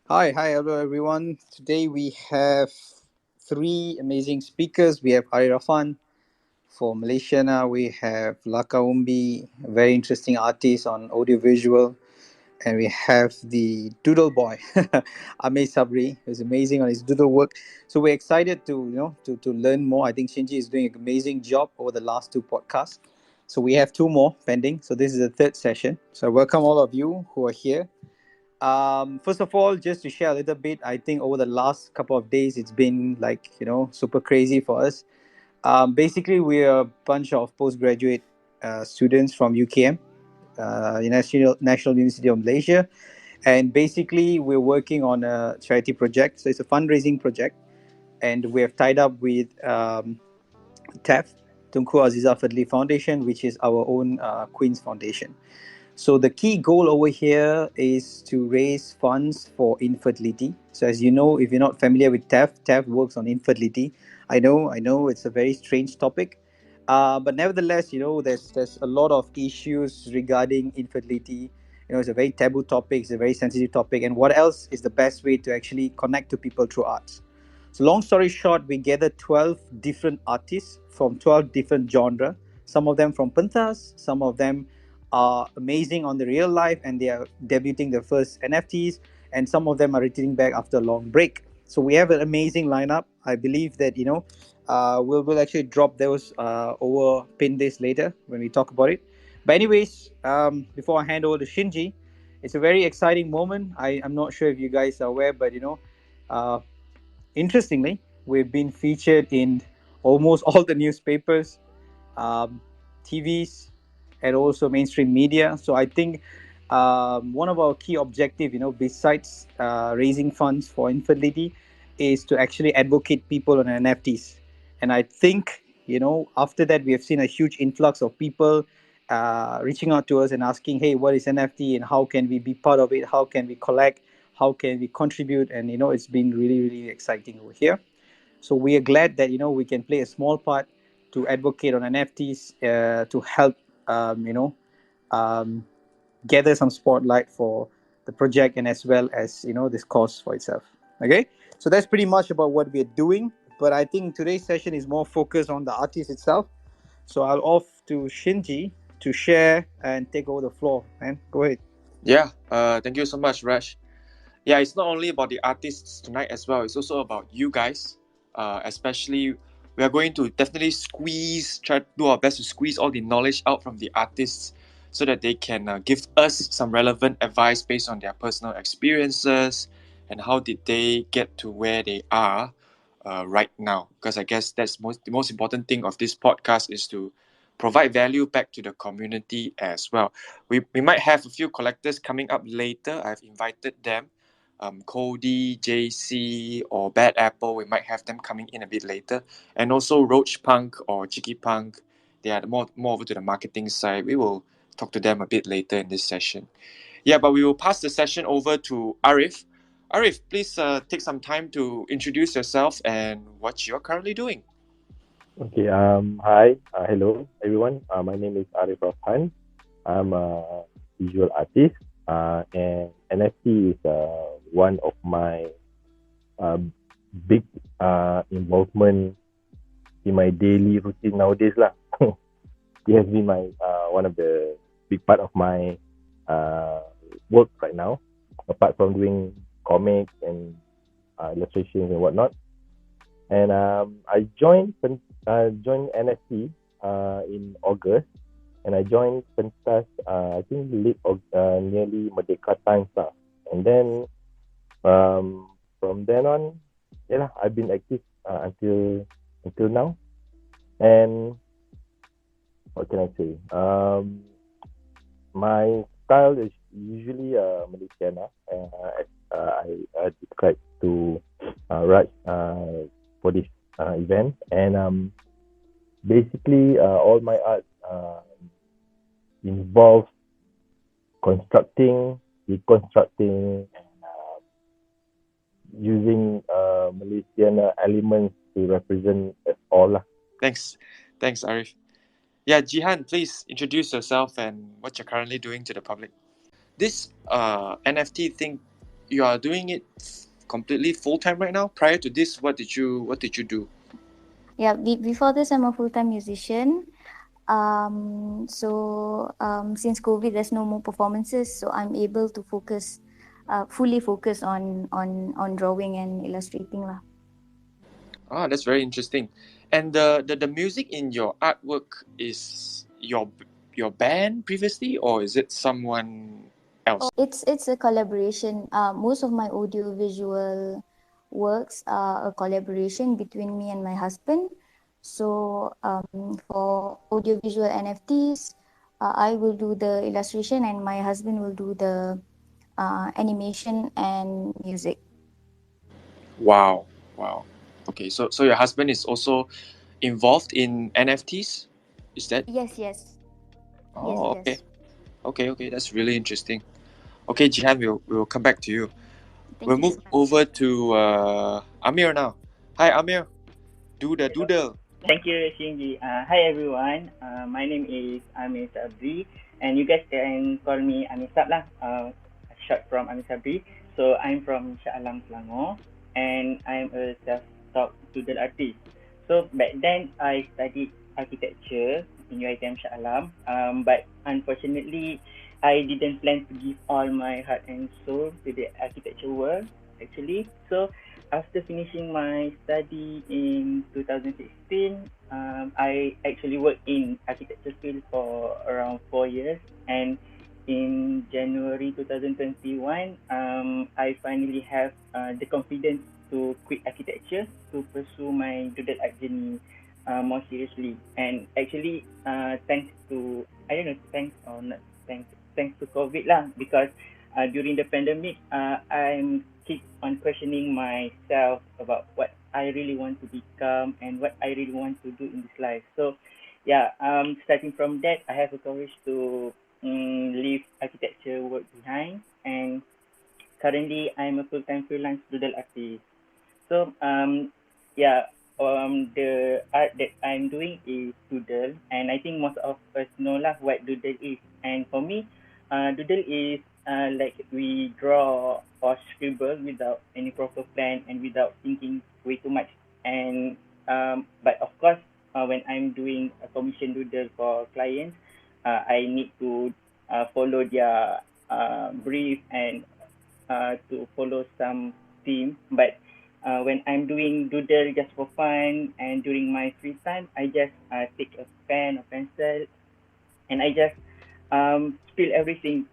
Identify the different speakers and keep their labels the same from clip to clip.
Speaker 1: Hello everyone. Today we have three amazing speakers. We have Arif Rafhan for Malaysia now. We have Laka Umbi, a very interesting artist on audiovisual. And we have the doodle boy, Amir Sabri, who's amazing on his doodle work. So we're excited to learn more. I think Shinji is doing an amazing job over the last two podcasts. So we have two more pending. So this is the third session. So welcome all of you who are here. First of all, just to share a little bit, I think over the last couple of days, it's been super crazy for us. Basically, we're a bunch of postgraduate students from UKM, National University of Malaysia, and basically we're working on a charity project. So it's a fundraising project, and we have tied up with TAF, Tunku Aziza Fadli Foundation, which is our own Queen's Foundation. So the key goal over here is to raise funds for infertility. So as you know, if you're not familiar with TAF works on infertility. I know, it's a very strange topic, but nevertheless, there's a lot of issues regarding infertility. It's a very taboo topic, it's a very sensitive topic, and what else is the best way to actually connect to people through arts? So long story short, we gathered 12 different artists from 12 different genres. Some of them from Pentas, some of them are amazing on the real life and they are debuting their first NFTs, and some of them are returning back after a long break. So we have an amazing lineup. I believe that we'll actually drop those over pin days later when we talk about it. But anyways, before I hand over to Shinji, it's a very exciting moment. I'm not sure if you guys are aware, but uh, interestingly, we've been featured in almost all the newspapers, um, TVs, and also mainstream media. So I think one of our key objectives, besides raising funds for infertility, is to actually advocate people on NFTs. And I think, after that, we have seen a huge influx of people reaching out to us and asking, hey, what is NFT and how can we be part of it? How can we collect? How can we contribute? And, it's been really, really exciting over here. So we are glad that we can play a small part to advocate on NFTs to help um, gather some spotlight for the project and as well as this cause for itself. Okay, so that's pretty much about what we're doing. But I think today's session is more focused on the artist itself. So I'll off to Shinji to share and take over the floor. Man, go ahead.
Speaker 2: Yeah, thank you so much, Raj. Yeah, it's not only about the artists tonight as well, it's also about you guys. Especially, we are going to definitely try to do our best to squeeze all the knowledge out from the artists so that they can give us some relevant advice based on their personal experiences and how did they get to where they are right now. Because I guess the most important thing of this podcast is to provide value back to the community as well. We might have a few collectors coming up later. I've invited them. Cody, JC, or Bad Apple, we might have them coming in a bit later. And also Roach Punk or Cheeky Punk, they are more over to the marketing side. We will talk to them a bit later in this session. Yeah, but we will pass the session over to Arif. Arif, please take some time to introduce yourself and what you're currently doing.
Speaker 3: Okay, hi, hello everyone. My name is Arif Rafhan. I'm a visual artist, and NFT is one of my uh, big involvement in my daily routine nowadays lah. It has been my one of the big part of my uh, work right now. Apart from doing comics and illustrations and whatnot, and I joined NFT in August, and I joined Pentas I think nearly Merdeka times lah. And then from then on, yeah lah, I've been active until now. And what can I say? My style is usually Malaysian. As I described to Raj for this event, and basically all my art involves constructing, reconstructing, and using Malaysian elements to represent us all lah.
Speaker 2: Thanks. Thanks, Arif. Yeah, Jihan, please introduce yourself and what you're currently doing to the public. This NFT thing, you are doing it completely full time right now. Prior to this, what did you do?
Speaker 4: Yeah, before this, I'm a full-time musician. Since COVID, there's no more performances, so I'm able to fully focus on drawing and illustrating lah.
Speaker 2: Ah, that's very interesting. And the music in your artwork is your band previously, or is it someone else?
Speaker 4: It's a collaboration. Most of my audio-visual works are a collaboration between me and my husband. So for audio-visual NFTs, I will do the illustration and my husband will do the animation and music.
Speaker 2: Wow, wow. Okay, so your husband is also involved in NFTs? Is that?
Speaker 4: Yes, yes, yes,
Speaker 2: Oh, okay,
Speaker 4: yes.
Speaker 2: okay. That's really interesting. Okay, Jihan, we'll come back to you. We'll
Speaker 4: Thank you
Speaker 2: move
Speaker 4: so much.
Speaker 2: over to Amir now. Hi, Amir. Do the doodle.
Speaker 5: Thank you, Shinji. Hi, everyone. My name is Amir Sabri, and you guys can call me Amir Sab lah, short from Amir Sabri. So I'm from Shah Alam, Selangor, and I'm a self-taught doodle artist. So back then, I studied architecture in UiTM Shah Alam, but unfortunately, I didn't plan to give all my heart and soul to the architecture world, actually. So after finishing my study in 2016, I actually worked in architecture field for around 4 years. And in January 2021, I finally have the confidence to quit architecture to pursue my doodle art journey more seriously. And actually, thanks to, I don't know, thanks or not thanks to COVID lah, because during the pandemic, I'm keep on questioning myself about what I really want to become and what I really want to do in this life. So, yeah, starting from that, I have a courage to leave architecture work behind, and currently I'm a full-time freelance doodle artist. So, the art that I'm doing is doodle, and I think most of us know lah what doodle is. And for me, doodle is like we draw or scribble without any proper plan and without thinking way too much. And but of course, when I'm doing a commission doodle for clients, I need to follow their brief and to follow some theme. But when I'm doing doodle just for fun and during my free time, I just take a pen or pencil and I just spill everything.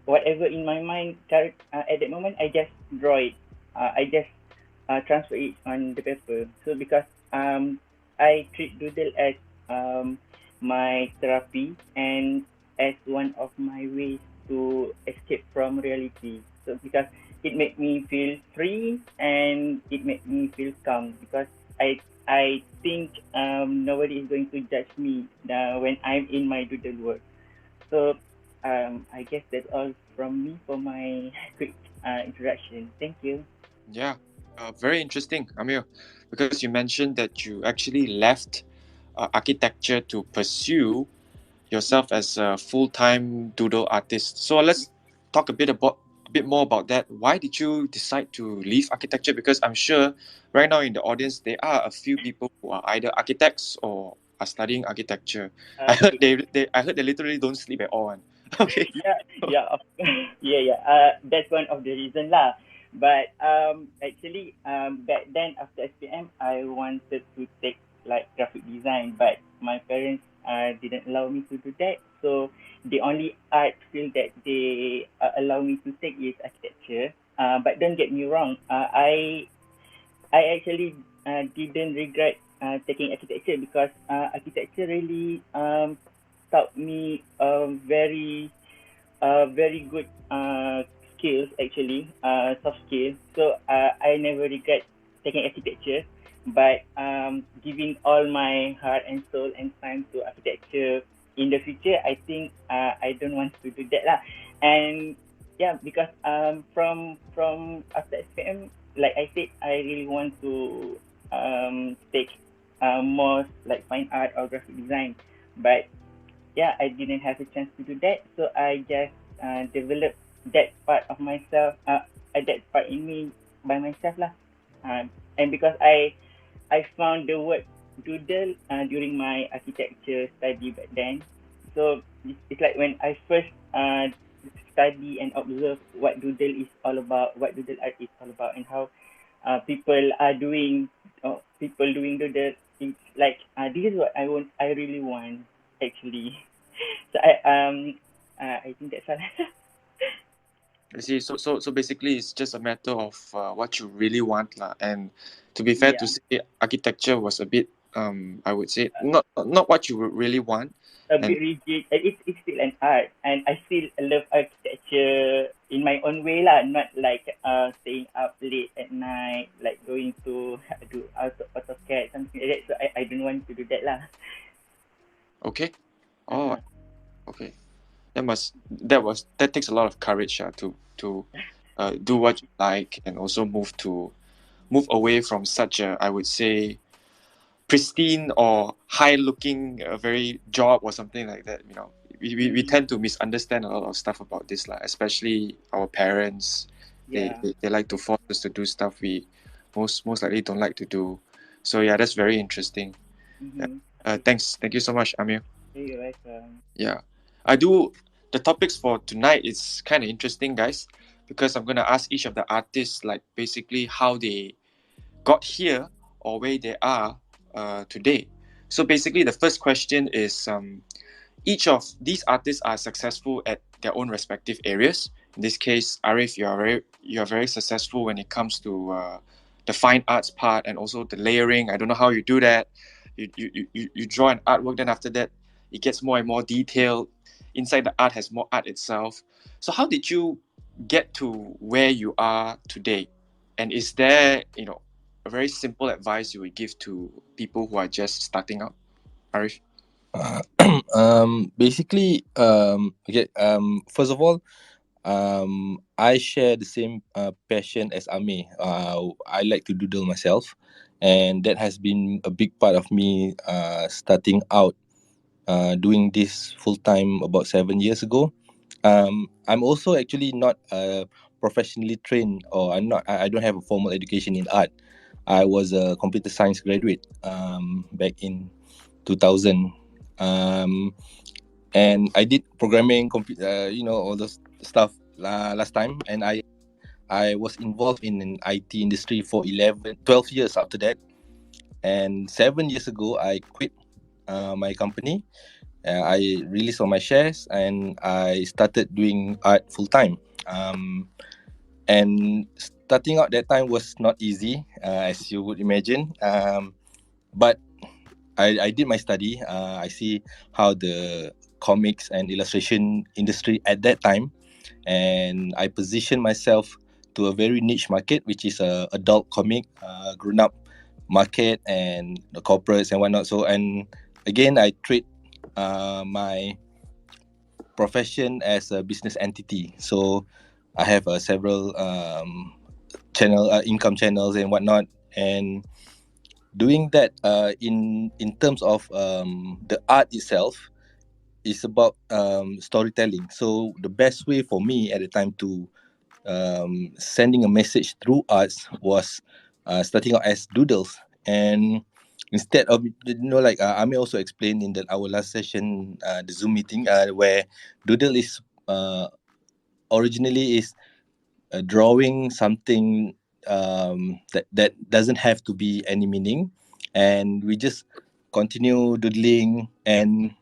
Speaker 5: Whatever in my mind at that moment, I just draw it. I just transfer it on the paper. So because I treat doodle as my therapy and as one of my ways to escape from reality. So because it made me feel free and it made me feel calm because I think nobody is going to judge me when I'm in my doodle work. So I guess that's all from me for my quick introduction. Thank you.
Speaker 2: Yeah, very interesting, Amir, because you mentioned that you actually left architecture to pursue yourself as a full-time doodle artist. So let's talk a bit more about that. Why did you decide to leave architecture? Because I'm sure right now in the audience there are a few people who are either architects or are studying architecture. I heard they literally don't sleep at all. Okay.
Speaker 5: That's one of the reason lah. But actually, back then after SPM, I wanted to take like graphic design, but my parents didn't allow me to do that. So the only art field that they allow me to take is architecture. But don't get me wrong, I actually didn't regret taking architecture because architecture really taught me very good skills actually, soft skills. So I never regret taking architecture, but giving all my heart and soul and time to architecture in the future, I think I don't want to do that lah. And yeah, because from after SPM, like I said, I really want to take more like fine art or graphic design, but yeah, I didn't have a chance to do that, so I just developed that part of myself, that part in me by myself lah. And because I found the word doodle during my architecture study back then. So it's like when I first study and observe what doodle is all about, what doodle art is all about, and how people are doing, people doing doodle. It's like this is what I want. I really want actually. So I think that's all.
Speaker 2: I see. So basically, it's just a matter of what you really want, lah. And to be fair
Speaker 5: Yeah.
Speaker 2: to say, architecture was a bit, I would say, not what you really want.
Speaker 5: A
Speaker 2: And
Speaker 5: bit rigid. It's still an art, and I still love architecture in my own way lah. Not like staying up late at night, like going to do AutoCAD something like that. So I don't want to do that lah.
Speaker 2: okay, oh, okay. That takes a lot of courage to do what you like, and also move away from such a, I would say, pristine or high looking very job or something like that. We tend to misunderstand a lot of stuff about this, especially our parents.
Speaker 5: Yeah.
Speaker 2: They like to force us to do stuff we most likely don't like to do. So yeah, that's very interesting.
Speaker 5: Mm-hmm.
Speaker 2: Thank you so much, Amir.
Speaker 5: You're welcome.
Speaker 2: Yeah, the topics for tonight is kind of interesting, guys, because I'm gonna ask each of the artists like basically how they got here or where they are today. So basically, the first question is each of these artists are successful at their own respective areas. In this case, Arif, you are very successful when it comes to the fine arts part and also the layering. I don't know how you do that. You draw an artwork, then after that, it gets more and more detailed. Inside the art has more art itself. So how did you get to where you are today? And is there, a very simple advice you would give to people who are just starting out? Arif?
Speaker 3: Basically, first of all, I share the same passion as Amir. I like to doodle myself, and that has been a big part of me starting out doing this full time about 7 years ago. I'm also actually not professionally trained, or I don't have a formal education in art. I was a computer science graduate back in 2000. And I did programming, all those stuff last time. And I was involved in an IT industry for 12 years after that. And 7 years ago, I quit my company. I released all my shares and I started doing art full time. And starting out that time was not easy, as you would imagine. But I did my study. I see how the comics and illustration industry at that time, and I positioned myself to a very niche market, which is a adult comic, grown up market, and the corporates and whatnot. So, and again, I treat my profession as a business entity. So I have several income channels and whatnot, and doing that in terms of the art itself is about storytelling. So the best way for me at the time to sending a message through arts was starting out as doodles. And instead of, like Ami also explained in our last session, the Zoom meeting, where doodle is originally is drawing something that doesn't have to be any meaning, and we just continue doodling, and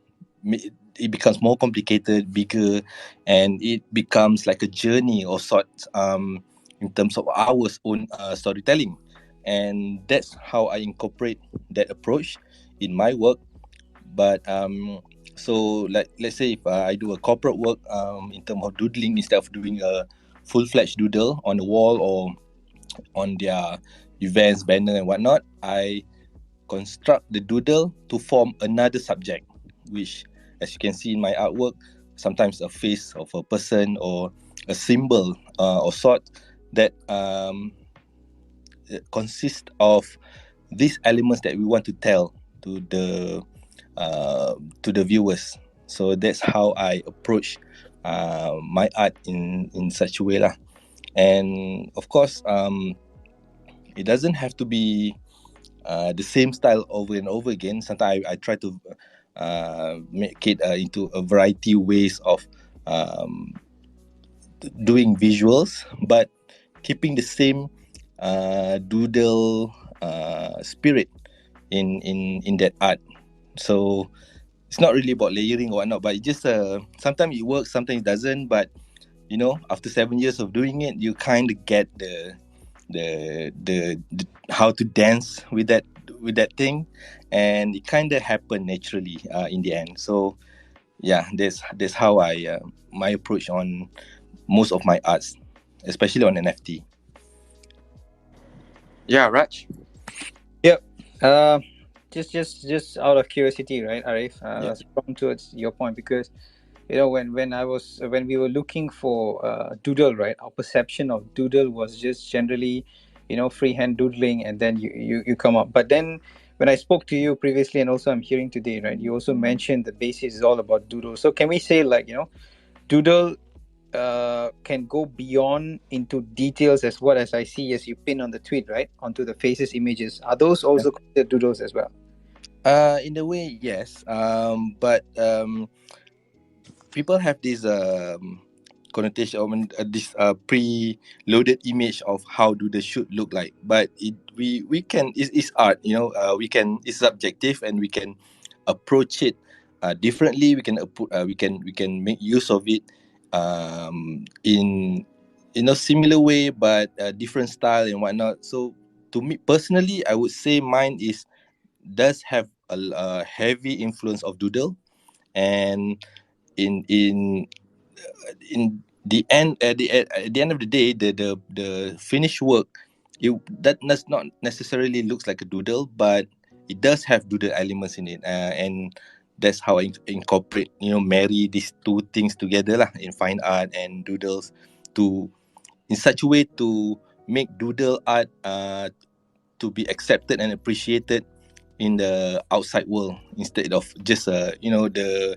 Speaker 3: it becomes more complicated, bigger, and it becomes like a journey of sorts in terms of our own storytelling. And that's how I incorporate that approach in my work. But so let's say if I do a corporate work in terms of doodling, instead of doing a full-fledged doodle on the wall or on their events banner and whatnot, I construct the doodle to form another subject, which, as you can see in my artwork, sometimes a face of a person or a symbol or sort that consists of these elements that we want to tell to the viewers. So that's how I approach my art in such a way lah. And of course, it doesn't have to be the same style over and over again. Sometimes I try to make it into a variety ways of doing visuals, but keeping the same doodle spirit in that art. So it's not really about layering or whatnot, but it just sometimes it works, sometimes it doesn't. But you know, after 7 years of doing it, you kind of get the how to dance with that thing, and it kind of happened naturally in the end. So yeah, that's how I my approach on most of my arts, especially on NFT.
Speaker 2: Yeah, Raj.
Speaker 1: Yep. Just out of curiosity, right, Arif?
Speaker 3: Yeah.
Speaker 1: Strong towards your point, because you know when we were looking for doodle, right? Our perception of doodle was just generally, you know, freehand doodling, and then you come up. But then when I spoke to you previously, and also I'm hearing today, right? You also mentioned the basis is all about doodle. So can we say, like, you know, doodle can go beyond into details as what as I see as you pin on the tweet, right, onto the faces images. Are those also considered doodles as well?
Speaker 3: In a way, yes. But people have this connotation, this pre-loaded image of how do the should look like. But we can, it's art, you know. We can, it's subjective, and we can approach it differently. We can we can make use of it in, you know, similar way, but different style and whatnot. So to me personally, I would say mine does have a heavy influence of doodle, and in the end, at the end of the day, the finished work, that does not necessarily looks like a doodle, but it does have doodle elements in it, and that's how I incorporate, you know, marry these two things together lah, in fine art and doodles, to in such a way to make doodle art to be accepted and appreciated in the outside world, instead of just you know, the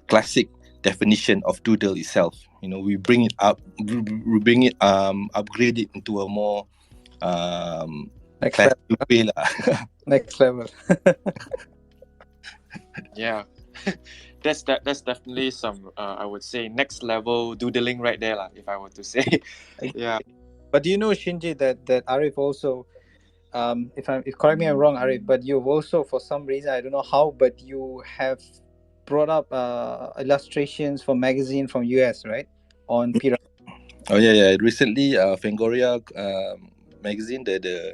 Speaker 3: classic definition of doodle itself. You know, we bring it up, we bring it upgrade it into a more
Speaker 1: Next
Speaker 3: classic
Speaker 1: level.
Speaker 3: way lah.
Speaker 1: Next level.
Speaker 2: Yeah. That's definitely some I would say next level doodling right there lah, if I were to say. Yeah.
Speaker 1: But do you know, Shinji, that Arif also, if correct me if I'm wrong, Arif, but you've also, for some reason, I don't know how, but you have brought up illustrations for magazine from US, right, on pyramid.
Speaker 3: Oh yeah. Recently, Fangoria magazine, the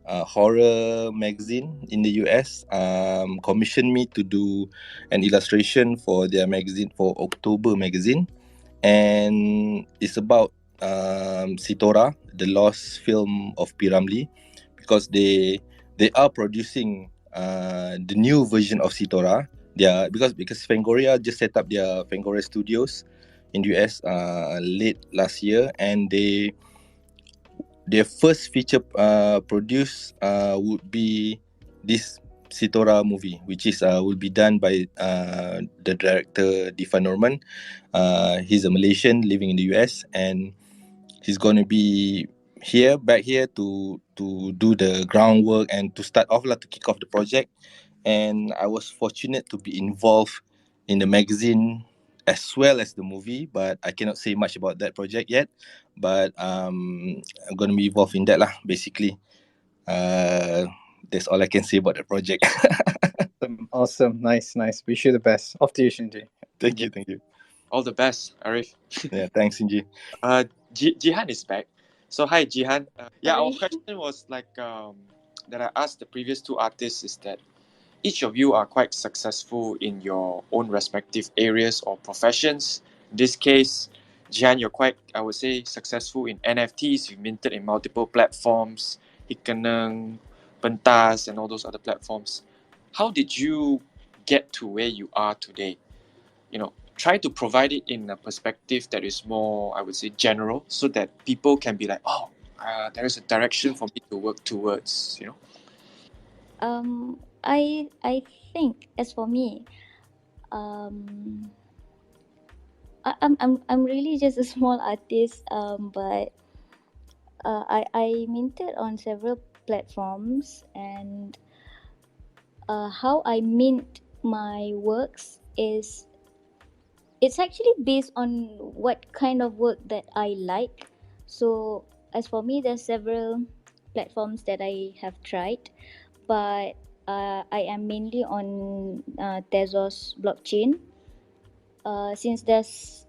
Speaker 3: horror magazine in the US, commissioned me to do an illustration for their magazine, for October magazine, and it's about Sitora, the lost film of P. Ramlee, because they are producing the new version of Sitora. They are, because Fangoria just set up their Fangoria Studios in the US late last year, and their first feature produced would be this Sitora movie, which is will be done by the director Divan Norman. He's a Malaysian living in the US, and he's going to be back here to do the groundwork and to start off, to kick off the project. And I was fortunate to be involved in the magazine as well as the movie, but I cannot say much about that project yet. But I'm going to be involved in that lah, basically. That's all I can say about the project.
Speaker 1: Awesome. Nice. Wish you the best. Off to you, Shinji.
Speaker 3: Thank you.
Speaker 2: All the best, Arif.
Speaker 3: Yeah, thanks, Shinji.
Speaker 2: Jihan is back. So hi, Jihan. Yeah, our
Speaker 4: Sorry.
Speaker 2: question was like that I asked the previous two artists is that each of you are quite successful in your own respective areas or professions. In this case, Jihan, you're quite, I would say, successful in NFTs. You've minted in multiple platforms, Ikeneng, Pentas, and all those other platforms. How did you get to where you are today? You know, try to provide it in a perspective that is more, I would say, general, so that people can be like, oh, there is a direction for me to work towards, you know?
Speaker 4: I think, as for me, I'm really just a small artist, but I minted on several platforms, and how I mint my works is it's actually based on what kind of work that I like. So as for me, there's several platforms that I have tried, but I am mainly on Tezos blockchain. Since there's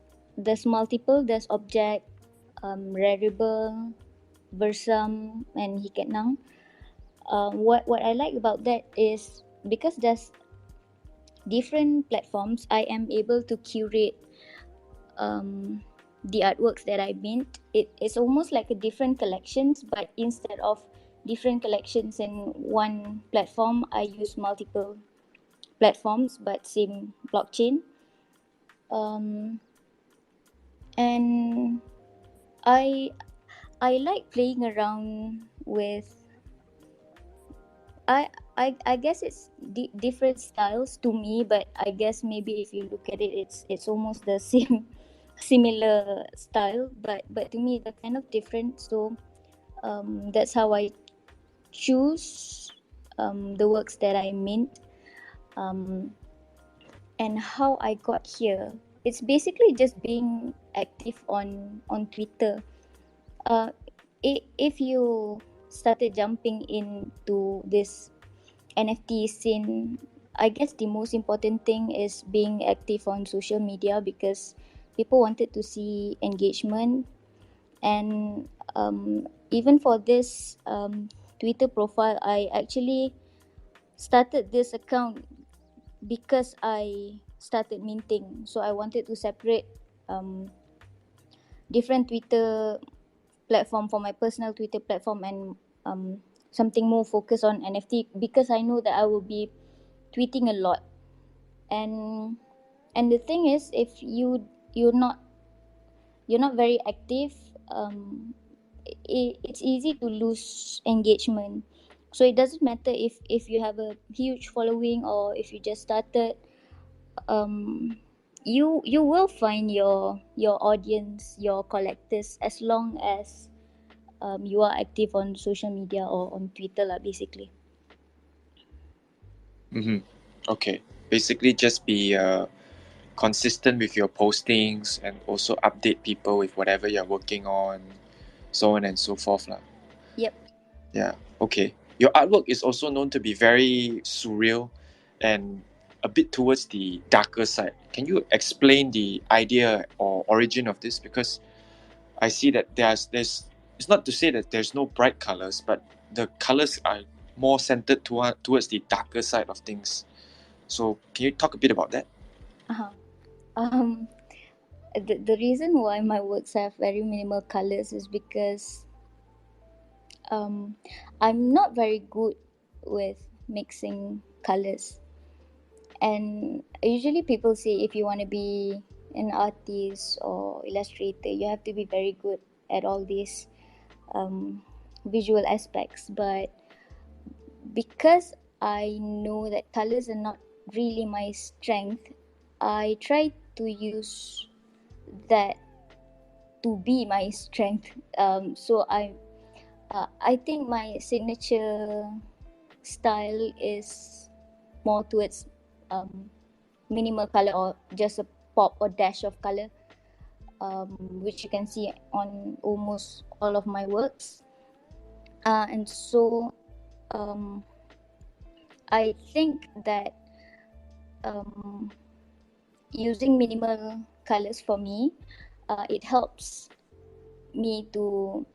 Speaker 4: multiple, there's object, Rarible, Versum, and Hiketnang. What I like about that is because there's different platforms, I am able to curate the artworks that I mint. It's almost like a different collections, but instead of different collections in one platform, I use multiple platforms but same blockchain. And I like playing around with. I guess it's different styles to me, but I guess maybe if you look at it, it's almost the same, similar style. But to me, they're kind of different. So that's how I choose the works that I mint, and how I got here. It's basically just being active on Twitter. If you started jumping into this NFT scene, I guess the most important thing is being active on social media, because people wanted to see engagement. And even for this Twitter profile, I actually started this account because I started minting. So I wanted to separate different Twitter platform for my personal Twitter platform, and something more focused on NFT, because I know that I will be tweeting a lot. And the thing is, if you're not very active, it's easy to lose engagement. So it doesn't matter if you have a huge following or if you just started. You will find your audience, your collectors, as long as you are active on social media or on Twitter lah, basically.
Speaker 2: Okay. Basically, just be consistent with your postings and also update people with whatever you're working on, so on and so forth lah.
Speaker 4: Yep.
Speaker 2: Yeah. Okay. Your artwork is also known to be very surreal and a bit towards the darker side. Can you explain the idea or origin of this? Because I see that there's it's not to say that there's no bright colors, but the colors are more centered towards the darker side of things. So can you talk a bit about that?
Speaker 4: The reason why my works have very minimal colors is because I'm not very good with mixing colors. And usually people say if you want to be an artist or illustrator, you have to be very good at all these visual aspects. But because I know that colors are not really my strength, I try to use that to be my strength. So I think my signature style is more towards minimal color, or just a pop or dash of color, which you can see on almost all of my works. And so I think that using minimal colors for me, it helps me to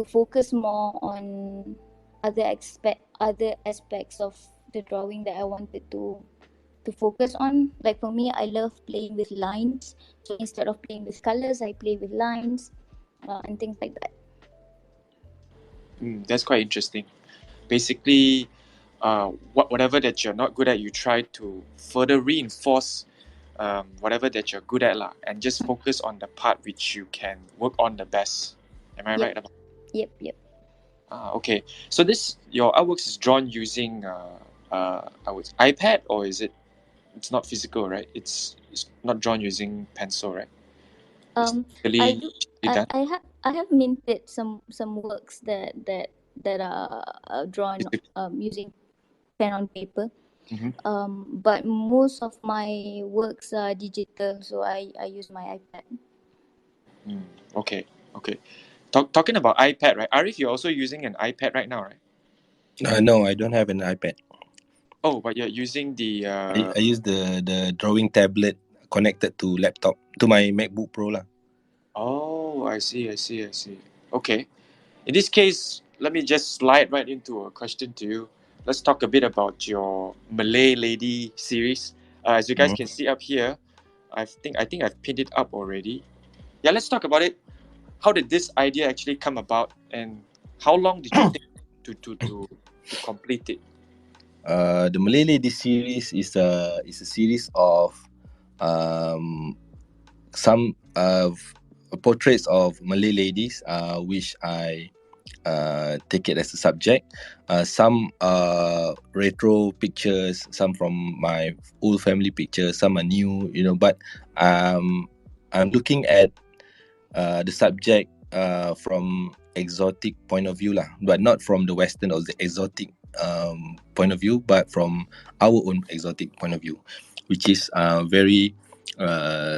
Speaker 4: focus more on other aspects of the drawing that I wanted to focus on. Like for me, I love playing with lines. So instead of playing with colors, I play with lines and things like that.
Speaker 2: That's quite interesting. Basically, whatever that you're not good at, you try to further reinforce whatever that you're good at lah, and just focus on the part which you can work on the best. Am I right about?
Speaker 4: Yep.
Speaker 2: Okay. So your artworks is drawn using iPad, or is it it's not physical, right? It's not drawn using pencil, right? It's
Speaker 4: Um, I
Speaker 2: really
Speaker 4: do.
Speaker 2: digitally done.
Speaker 4: I have minted some works that are drawn using pen on paper.
Speaker 2: Mm-hmm.
Speaker 4: But most of my works are digital, so I use my iPad.
Speaker 2: Okay. Talking about iPad, right? Arif, you're also using an iPad right now, right?
Speaker 3: No, I don't have an iPad.
Speaker 2: Oh, but you're using the
Speaker 3: I use the drawing tablet connected to laptop, to my MacBook Pro lah.
Speaker 2: Oh, I see. Okay. In this case, let me just slide right into a question to you. Let's talk a bit about your Malay Lady series. As you guys can see up here, I think I've pinned it up already. Yeah, let's talk about it. How did this idea actually come about, and how long did you take to complete it?
Speaker 3: The Malay Lady Series is a series of some portraits of Malay ladies, which I take it as a subject. Some are retro pictures, some from my old family pictures, some are new, but I'm looking at the subject from exotic point of view lah, but not from the Western or the exotic point of view, but from our own exotic point of view, which is very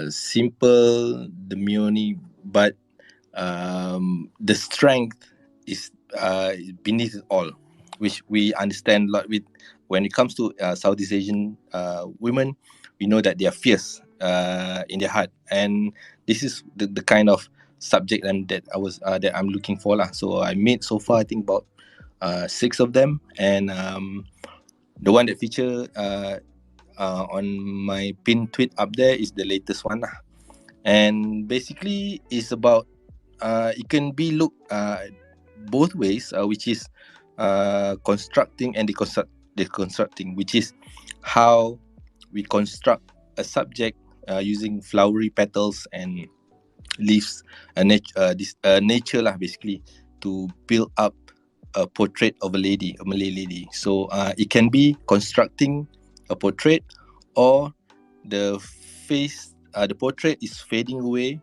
Speaker 3: simple, demure, but the strength is beneath it all, which we understand a lot with when it comes to Southeast Asian women. We know that they are fierce in their heart, and this is the kind of subject that I'm looking for lah. So I made so far I think about 6 of them, and the one that feature on my pin tweet up there is the latest one lah. And basically it's about it can be looked both ways, which is constructing and deconstructing, which is how we construct a subject using flowery petals and leaves, nature lah, basically, to build up a portrait of a Malay lady. So it can be constructing a portrait, or the face, the portrait is fading away.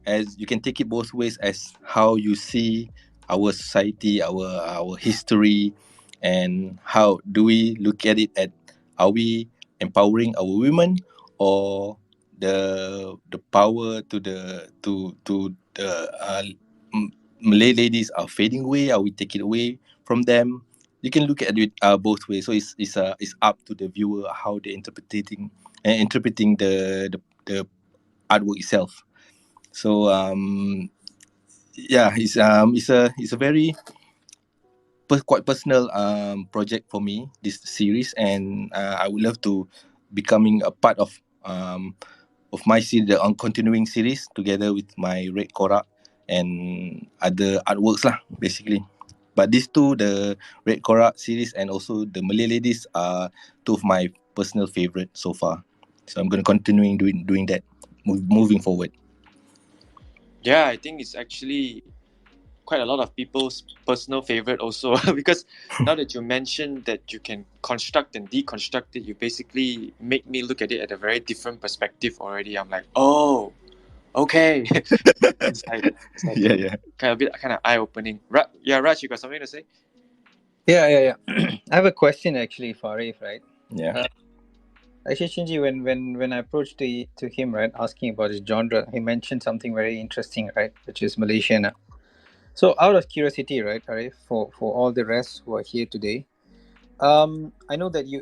Speaker 3: As you can take it both ways, as how you see our society, our history, and how do we look at it at, are we empowering our women, or the power to the Malay ladies are fading away, are we taking it away from them? You can look at it both ways. So it's up to the viewer how they're interpreting the artwork itself. So yeah, it's a very quite personal project for me, this series, and I would love to becoming a part of my series, the continuing series, together with my Red Korak and other artworks lah, basically. But these two, the Red Korak series and also the Malay Ladies, are two of my personal favorite so far. So I'm going to continuing doing that, moving forward.
Speaker 2: Yeah, I think it's actually quite a lot of people's personal favorite also because now that you mentioned that you can construct and deconstruct it, you basically make me look at it at a very different perspective already. I'm like, oh, okay. it's like
Speaker 3: Yeah.
Speaker 2: kind of eye-opening. Yeah, Raj, you got something to say?
Speaker 1: Yeah. I have a question actually for Arif, right?
Speaker 3: Yeah.
Speaker 1: Actually, Shinji, when I approached to him, right, asking about his genre, he mentioned something very interesting, right, which is Malaysian. So, out of curiosity, right, Arif, for all the rest who are here today, I know that you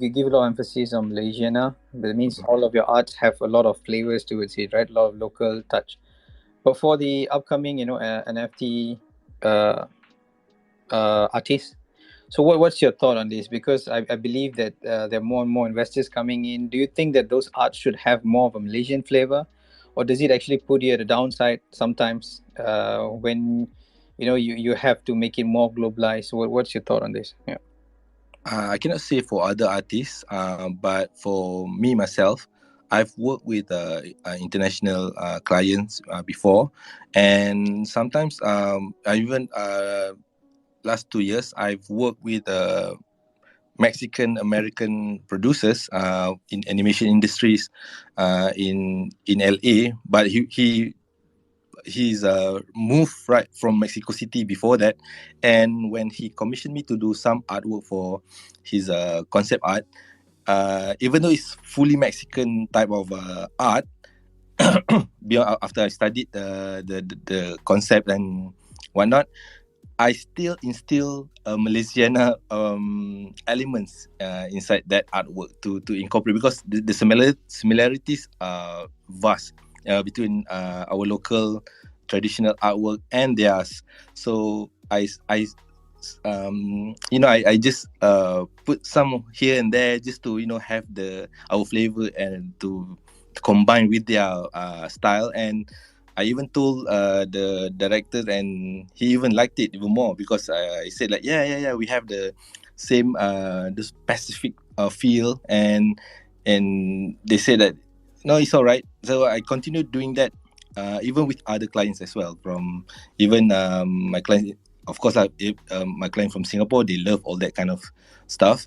Speaker 1: give a lot of emphasis on Malaysian, but it means all of your arts have a lot of flavors towards it, right? A lot of local touch. But for the upcoming, NFT artists, so what's your thought on this? Because I believe that there are more and more investors coming in. Do you think that those arts should have more of a Malaysian flavor, or does it actually put you at a downside sometimes when you have to make it more globalized? What's your thought on this? Yeah.
Speaker 3: I cannot say for other artists, but for me myself, I've worked with international clients before, and sometimes I even last 2 years I've worked with
Speaker 6: Mexican American producers in animation industries in LA, but he's moved right from Mexico City before that, and when he commissioned me to do some artwork for his concept art, even though it's fully Mexican type of art, beyond after I studied the concept and whatnot, I still instill Malaysiana elements inside that artwork to incorporate, because the similarities are vast between our local traditional artwork and theirs. So I just put some here and there just to have our flavor and to combine with their style. And I even told the director, and he even liked it even more, because I said like, yeah, we have the same the specific feel, and they said that no, it's all right. So I continued doing that even with other clients as well. From even my client, of course, my client from Singapore, they love all that kind of stuff,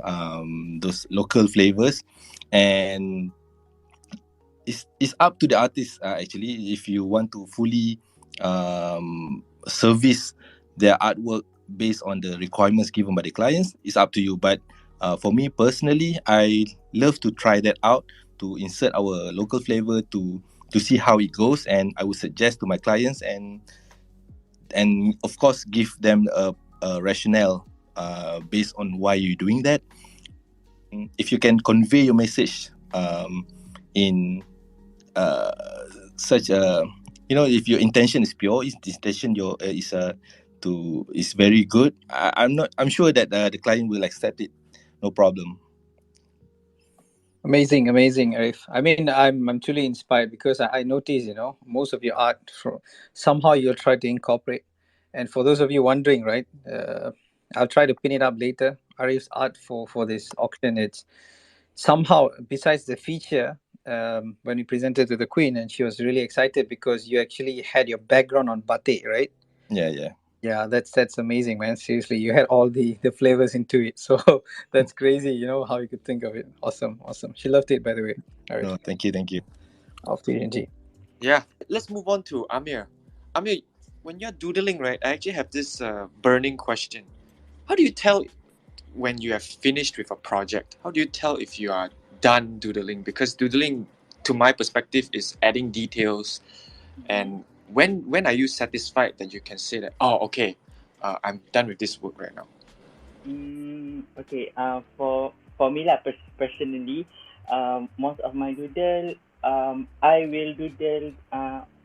Speaker 6: those local flavors, and it's up to the artist actually, if you want to fully service their artwork based on the requirements given by the clients. It's up to you, but for me personally, I love to try that out, to insert our local flavor, to see how it goes, and I would suggest to my clients, and of course give them a rationale based on why you're doing that. If you can convey your message in such a, if your intention is pure, is very good, I'm sure that the client will accept it, no problem.
Speaker 1: Amazing, Arif. I mean, I'm truly inspired, because I notice, most of your art somehow you'll try to incorporate. And for those of you wondering, right, I'll try to pin it up later. Arif's art for this auction, it's somehow, besides the feature, when we presented to the Queen, and she was really excited because you actually had your background on batik, right? Yeah, that's amazing, man. Seriously, you had all the flavors into it. So that's crazy, how you could think of it. Awesome. She loved it, by the way. All right.
Speaker 6: No, thank you.
Speaker 1: Off to you, Shinji.
Speaker 2: Yeah, let's move on to Amir. Amir, when you're doodling, right, I actually have this burning question. How do you tell when you have finished with a project? How do you tell if you are done doodling? Because doodling, to my perspective, is adding details. And when are you satisfied that you can say that, oh, okay, I'm done with this work right now?
Speaker 5: Okay. For me lah, personally, most of my doodle, I will doodle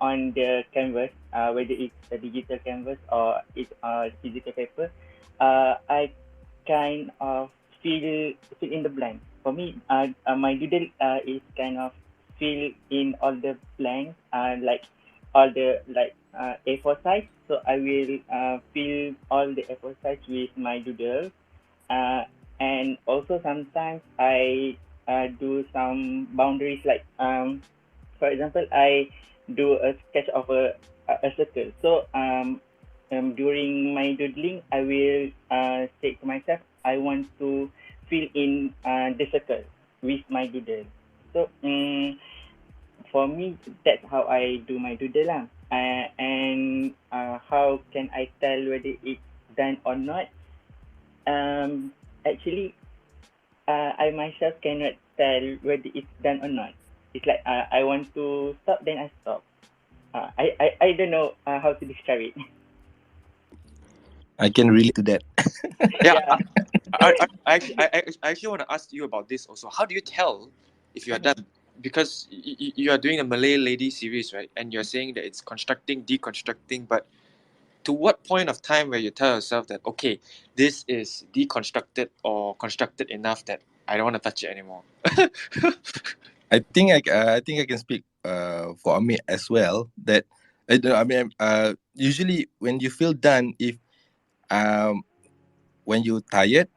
Speaker 5: on the canvas, whether it's a digital canvas or it's physical paper. I kind of fill in the blank. For me, my doodle is kind of fill in all the blanks, like all the A4 size. So I will fill all the A4 size with my doodle. And also sometimes I do some boundaries, like for example, I do a sketch of a circle. So during my doodling, I will say to myself, I want to fill in the circle with my doodle. So for me, that's how I do my doodle lah. And how can I tell whether it's done or not? Actually, I myself cannot tell whether it's done or not. It's like I want to stop, then I stop. I don't know how to describe it.
Speaker 6: I can relate to that.
Speaker 2: Yeah. I actually want to ask you about this also. How do you tell if you are done? Because you are doing a Malay Lady Series, right? And you're saying that it's constructing, deconstructing, but to what point of time where you tell yourself that, okay, this is deconstructed or constructed enough that I don't want to touch it anymore?
Speaker 6: I think I can speak for Amir as well. That usually when you feel done, if when you tired,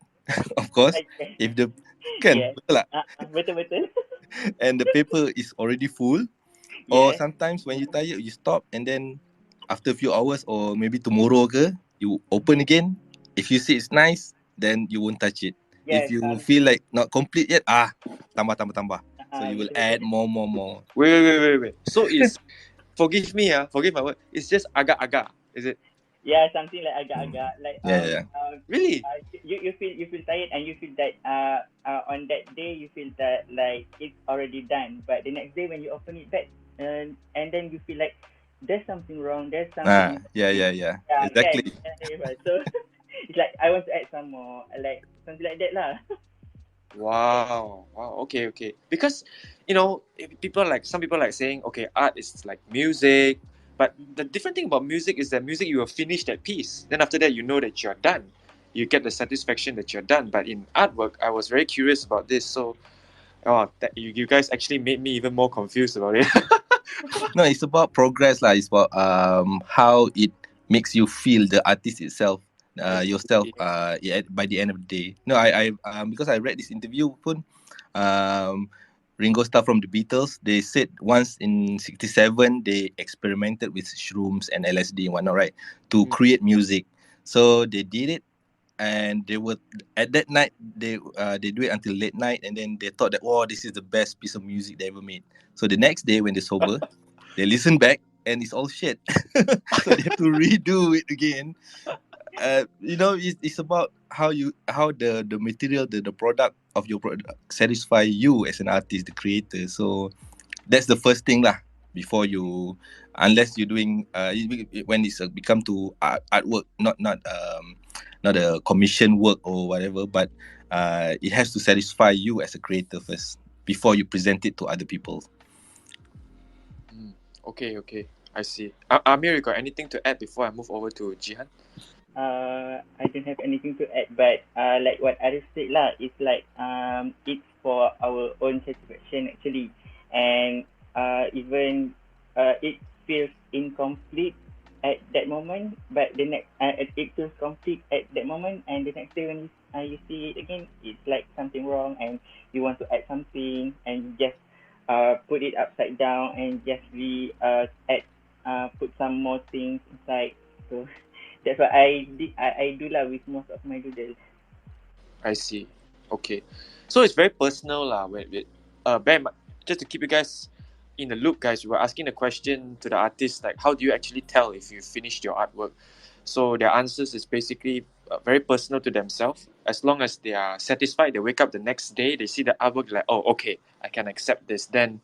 Speaker 6: of course, if the
Speaker 5: Yes. Betul.
Speaker 6: and the paper is already full, or sometimes when you tired, you stop, and then after a few hours or maybe tomorrow, you open again. If you see it's nice, then you won't touch it. If
Speaker 5: Yes.
Speaker 6: you feel like not complete yet, tambah. So you will
Speaker 5: Betul
Speaker 6: add
Speaker 5: betul.
Speaker 6: more.
Speaker 2: Wait. So is forgive me, forgive my word. It's just agak-agak, is it?
Speaker 5: Yeah, something like agak-agak like
Speaker 6: Yeah.
Speaker 2: Really?
Speaker 5: you feel tired and you feel that on that day you feel that like it's already done, but the next day when you open it back and then you feel like there's something wrong, there's something missing.
Speaker 6: Yeah.
Speaker 5: Yeah, kan?
Speaker 6: Exactly.
Speaker 5: So it's like I want to add some more, like something like that lah.
Speaker 2: Wow. Okay. Because, some people like saying, okay, art is like music, but the different thing about music is that music, you will finish that piece. Then after that, you know that you're done. You get the satisfaction that you're done. But in artwork, I was very curious about this. So, you guys actually made me even more confused about it.
Speaker 6: No, it's about progress lah. It's about how it makes you feel, the artist itself, yourself. By the end of the day. No, I because I read this interview pun, Ringo Starr from the Beatles. They said once in '67 they experimented with shrooms and LSD and whatnot, right, to create music. So they did it, and they were at that night they do it until late night, and then they thought that, oh, this is the best piece of music they ever made. So the next day when they're sober, they listen back and it's all shit. So they have to redo it again. It's about how the material, the product of your product satisfy you as an artist, the creator. So that's the first thing lah, before you, unless you're doing when it's become to artwork, not a commission work or whatever, but it has to satisfy you as a creator first before you present it to other people.
Speaker 2: Okay, I see. Amir, you got anything to add before I move over to Jihan?
Speaker 5: I don't have anything to add, but like what Arif said lah, it's like it's for our own satisfaction actually, and even it feels incomplete at that moment, but the next it feels complete at that moment, and the next day when you see it again, it's like something wrong, and you want to add something, and you just put it upside down and just add put some more things inside. So that's what I did. I do lah with most of my doodles.
Speaker 2: I see. Okay, so it's very personal lah. Just to keep you guys in the loop, guys, we were asking the question to the artist, like, how do you actually tell if you finished your artwork? So their answers is basically very personal to themselves. As long as they are satisfied, they wake up the next day, they see the artwork, like, oh, okay, I can accept this. Then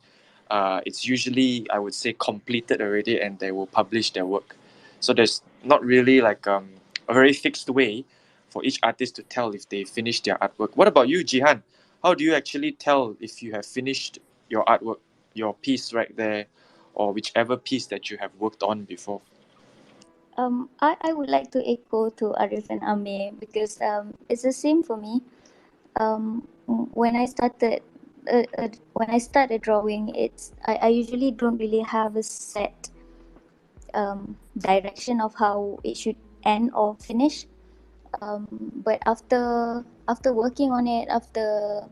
Speaker 2: it's usually, I would say, completed already, and they will publish their work. So there's not really like a very fixed way for each artist to tell if they finished their artwork. What about you, Jihan? How do you actually tell if you have finished your artwork, your piece right there, or whichever piece that you have worked on before?
Speaker 4: I would like to echo to Arif and Amir because it's the same for me. When I started drawing, I usually don't really have a set direction of how it should end or finish. But after working on it, after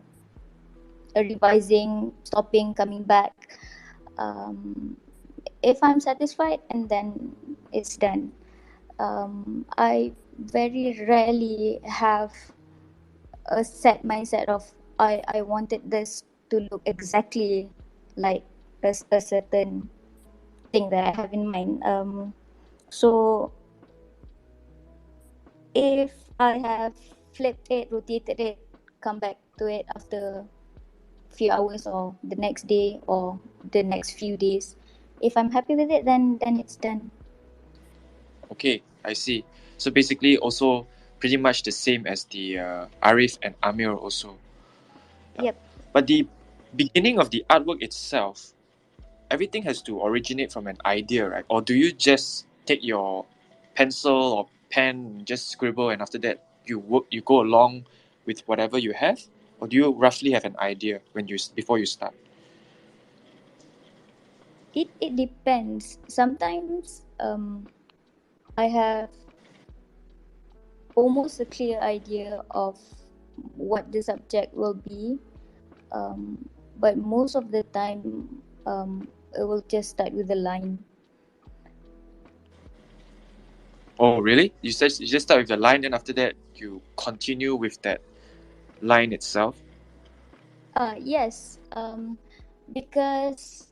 Speaker 4: revising, stopping, coming back, if I'm satisfied, and then it's done. I very rarely have a set mindset of I wanted this to look exactly like a certain thing that I have in mind. So if I have flipped it, rotated it, come back to it after a few hours or the next day or the next few days, if I'm happy with it, then it's done.
Speaker 2: Okay, I see. So basically, also pretty much the same as the Arif and Amir also.
Speaker 4: Yep.
Speaker 2: But the beginning of the artwork itself, everything has to originate from an idea, right? Or do you just take your pencil or pen, just scribble, and after that you go along with whatever you have? Or do you roughly have an idea before you start?
Speaker 4: It depends. Sometimes I have almost a clear idea of what the subject will be, but most of the time it will just start with a line.
Speaker 2: Oh, really? You just start with the line, and after that you continue with that line itself?
Speaker 4: Yes. Because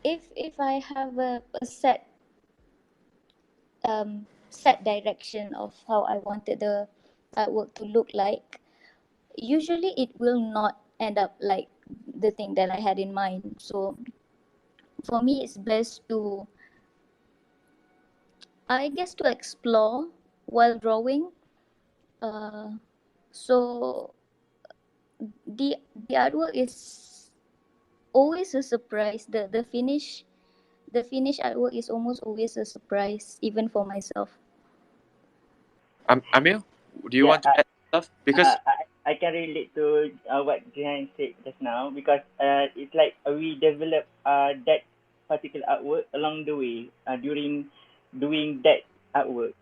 Speaker 4: if I have a set direction of how I wanted the artwork to look like, usually it will not end up like the thing that I had in mind. So for me, it's best to, I guess, to explore while drawing. So the artwork is always a surprise. The finished artwork is almost always a surprise, even for myself.
Speaker 2: Amir, do you
Speaker 5: Yeah,
Speaker 2: want to add stuff? Because
Speaker 5: I can relate to what Jihan said just now, because it's like we develop that particular artwork along the way during doing that artwork.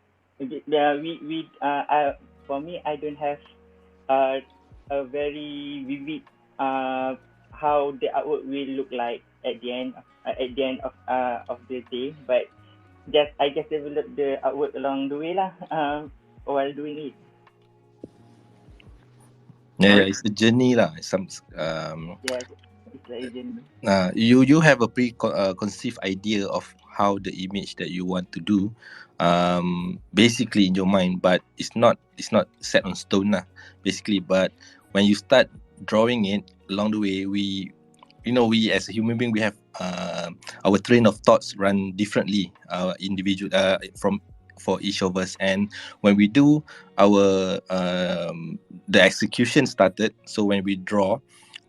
Speaker 5: For me, I don't have uh, a very vivid how the artwork will look like at the end of the day, but I just develop the artwork along the way lah, while doing it.
Speaker 2: Arif?
Speaker 6: It's a journey lah.
Speaker 5: Yeah, it's like a journey.
Speaker 6: You have a conceived idea of how the image that you want to do, basically in your mind, but it's not set on stone lah, basically. But when you start drawing it along the way, we as a human being, we have our train of thoughts run differently, individual from for each of us. And when we do our the execution started, so when we draw,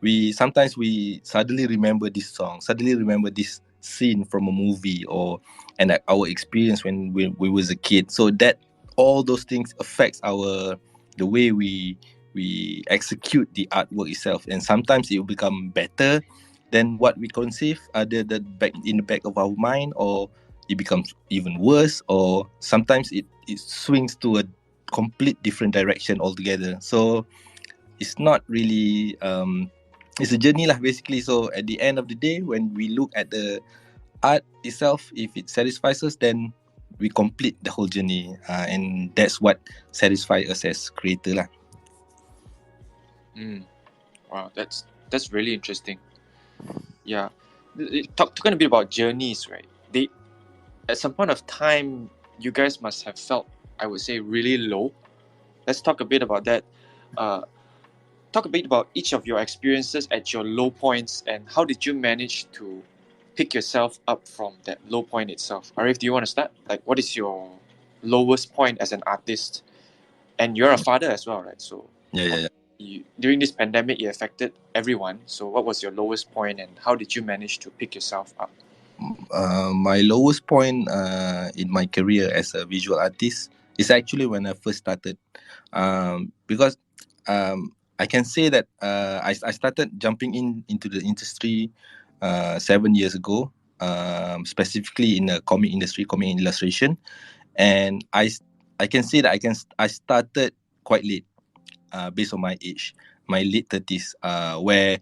Speaker 6: we suddenly remember this song, suddenly remember this scene from a movie, and our experience when we was a kid. So that all those things affects the way we execute the artwork itself, and sometimes it will become better than what we conceive, the back in the back of our mind, or it becomes even worse, or sometimes it swings to a complete different direction altogether. So it's not really it's a journey lah, basically. So at the end of the day, when we look at the art itself, if it satisfies us, then we complete the whole journey, and that's what satisfies us as creator lah.
Speaker 2: Wow, that's really interesting. Yeah, talking a bit about journeys, right? At some point of time, you guys must have felt, I would say, really low. Let's talk a bit about that. Talk a bit about each of your experiences at your low points, and how did you manage to pick yourself up from that low point itself? Arif, do you want to start? Like, what is your lowest point as an artist? And you're a father as well, right? So
Speaker 6: Yeah.
Speaker 2: During this pandemic, it affected everyone. So what was your lowest point, and how did you manage to pick yourself up?
Speaker 6: My lowest point in my career as a visual artist is actually when I first started, because I can say that I started jumping into the industry 7 years ago, specifically in the comic industry, comic illustration, and I can say that I started quite late, based on my age, my late 30s, where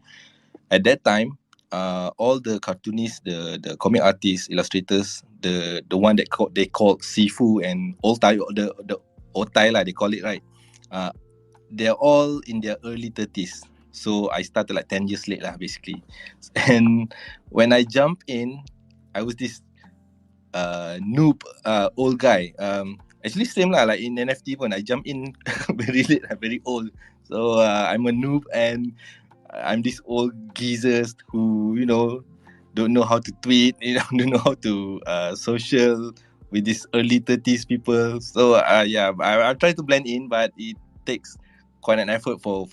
Speaker 6: at that time, all the cartoonists, the comic artists, illustrators, the one that they called Sifu and Otai, the Otai lah, they call it, right? They're all in their early 30s. So I started like 10 years late lah, basically. And when I jumped in, I was this noob old guy. Actually same lah, like in NFT pun, I jumped in very late, very old. So I'm a noob, and I'm this old geezers who don't know how to tweet, don't know how to social with these early 30s people. So I try to blend in, but it takes quite an effort for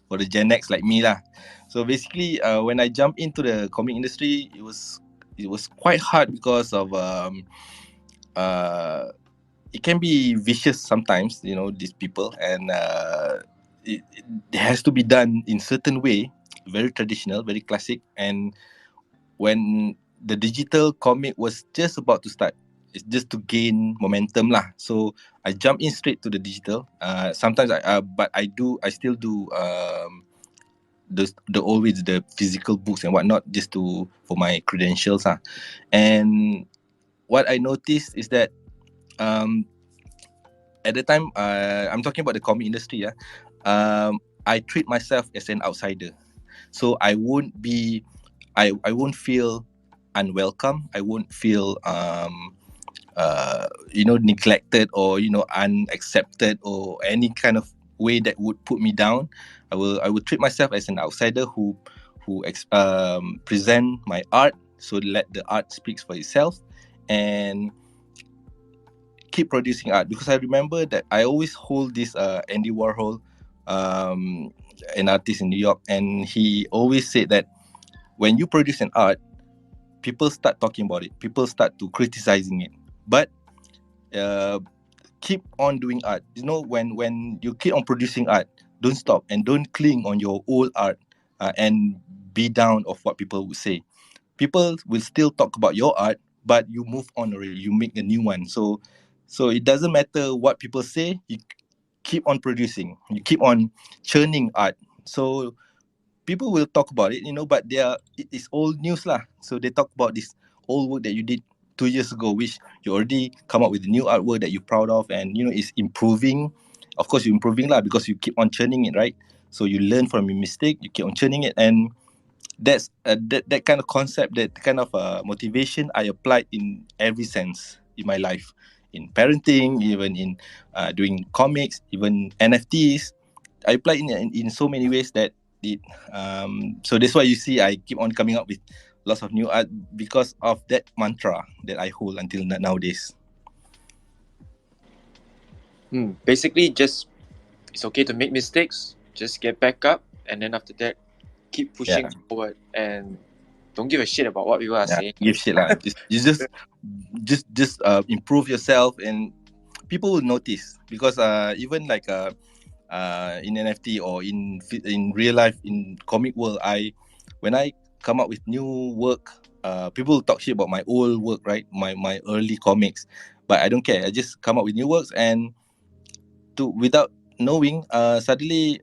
Speaker 6: the Gen X like me lah. So basically, when I jumped into the comic industry, it was quite hard because of it can be vicious sometimes, these people, and it has to be done in certain way, very traditional, very classic. And when the digital comic was just about to start, it's just to gain momentum lah. So I jumped in straight to the digital. Sometimes but I still do always the physical books and whatnot, just for my credentials lah. And what I noticed is that at the time, I'm talking about the comic industry. Yeah, I treat myself as an outsider, so I won't be, I won't feel unwelcome. I won't feel neglected or unaccepted or any kind of way that would put me down. I will treat myself as an outsider who present my art, so let the art speaks for itself, and keep producing art. Because I remember that I always hold this Andy Warhol, an artist in New York, and he always said that when you produce an art, people start talking about it, people start to criticizing it, but uh, keep on doing art. When you keep on producing art, don't stop and don't cling on your old art, and be down of what people would say. People will still talk about your art, but you move on already. You make a new one. So it doesn't matter what people say. You keep on producing. You keep on churning art. So people will talk about it, but it's old news lah. So they talk about this old work that you did 2 years ago, which you already come up with a new artwork that you're proud of, and it's improving. Of course, you're improving lah because you keep on churning it, right? So you learn from your mistake, you keep on churning it, and that's that kind of concept, that kind of motivation I applied in every sense in my life, in parenting, even in doing comics, even NFTs. I applied in so many ways that it so that's why you see I keep on coming up with lots of new art because of that mantra that I hold until nowadays.
Speaker 2: Basically, just it's okay to make mistakes. Just get back up, and then after that, keep pushing forward, and don't give a shit about what people are saying.
Speaker 6: Give shit lah. just improve yourself, and people will notice. Because even like in NFT or in real life, in comic world, when I come up with new work, people talk shit about my old work, right? My early comics, but I don't care. I just come up with new works, and without knowing, suddenly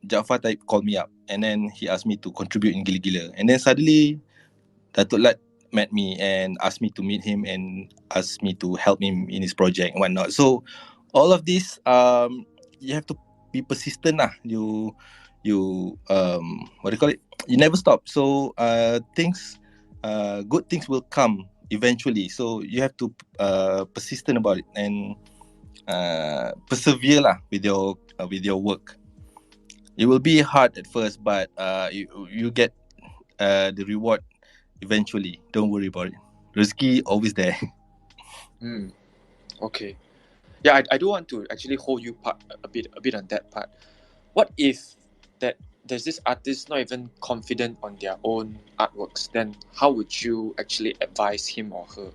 Speaker 6: Jaafar type called me up, and then he asked me to contribute in Gila-Gila, and then suddenly Dato Lat met me and asked me to meet him and asked me to help him in his project and whatnot. So all of this, you have to be persistent lah. You what do you call it? You never stop. So good things will come eventually. So you have to persistent about it and persevere lah with your work. It will be hard at first, but you get the reward eventually. Don't worry about it. Rezeki always there.
Speaker 2: Okay. Yeah, I do want to actually hold you a bit on that part. What if that there's this artist not even confident on their own artworks? Then how would you actually advise him or her?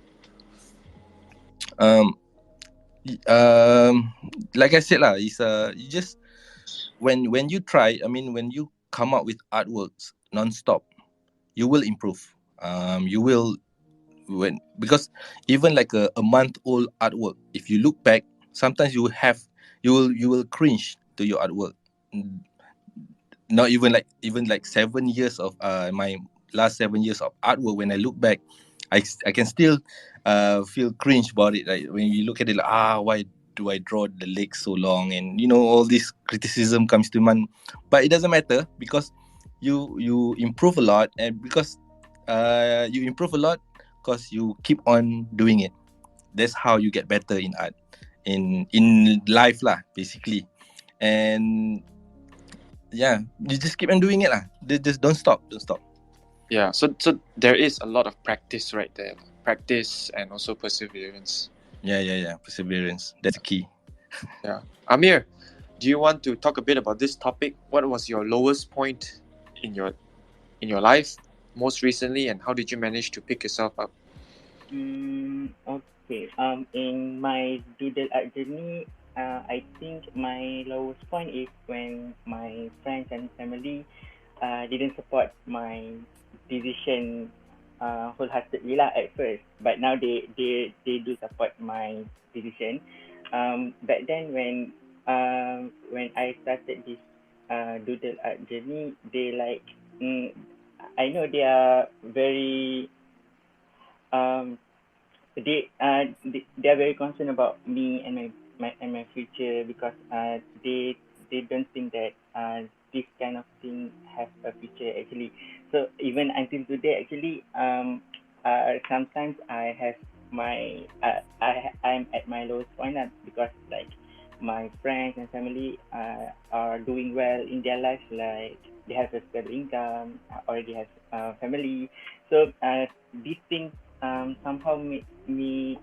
Speaker 6: Like I said lah, it's you just when you try. I mean, when you come up with artworks non-stop, you will improve. You will because even like a month old artwork, if you look back, sometimes you will cringe to your artwork. Not even like 7 years of my last 7 years of artwork. When I look back, I can still feel cringe about it. Like when you look at it, like, why do I draw the legs so long? And all this criticism comes to mind, but it doesn't matter because you improve a lot, and because you improve a lot because you keep on doing it. That's how you get better in art, in life lah, basically. And yeah, you just keep on doing it lah. Just don't stop.
Speaker 2: Yeah, so there is a lot of practice right there. Practice and also perseverance.
Speaker 6: Yeah. Perseverance. That's the key.
Speaker 2: Yeah. Amir, do you want to talk a bit about this topic? What was your lowest point in your life most recently, and how did you manage to pick yourself up?
Speaker 5: Okay. In my doodle art journey, I think my lowest point is when my friends and family didn't support my decision wholeheartedly lah at first, but now they do support my decision. Back then when I started this doodle art journey, they I know they are very they are very concerned about me and my my future, because they don't think that this kind of thing have a future actually. So even until today actually, sometimes I have my I'm at my lowest point, because like my friends and family are doing well in their life, like they have a stable income, already have family. So these things somehow make me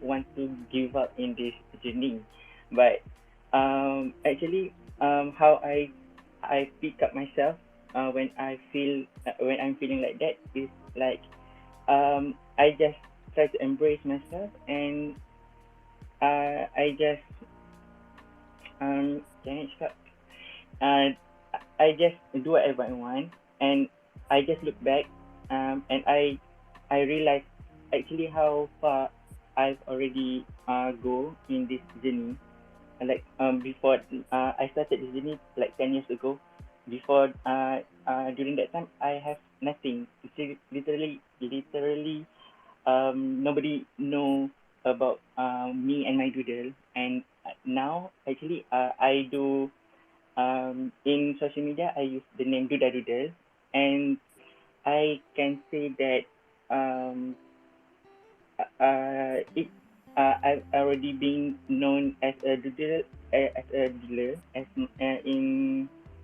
Speaker 5: want to give up in this journey. But actually, how I pick up myself when when I'm feeling like that is like, I just try to embrace myself, and I just can I stop? Uh, I just do whatever I want, and I just look back, and I realize actually how far I've already go in this journey. Like before I started this journey like 10 years ago. Before during that time I have nothing. It's literally nobody know about me and my doodle. And now actually I do in social media I use the name Duda Doodle, and I can say that um, it I've already been known as a doodler,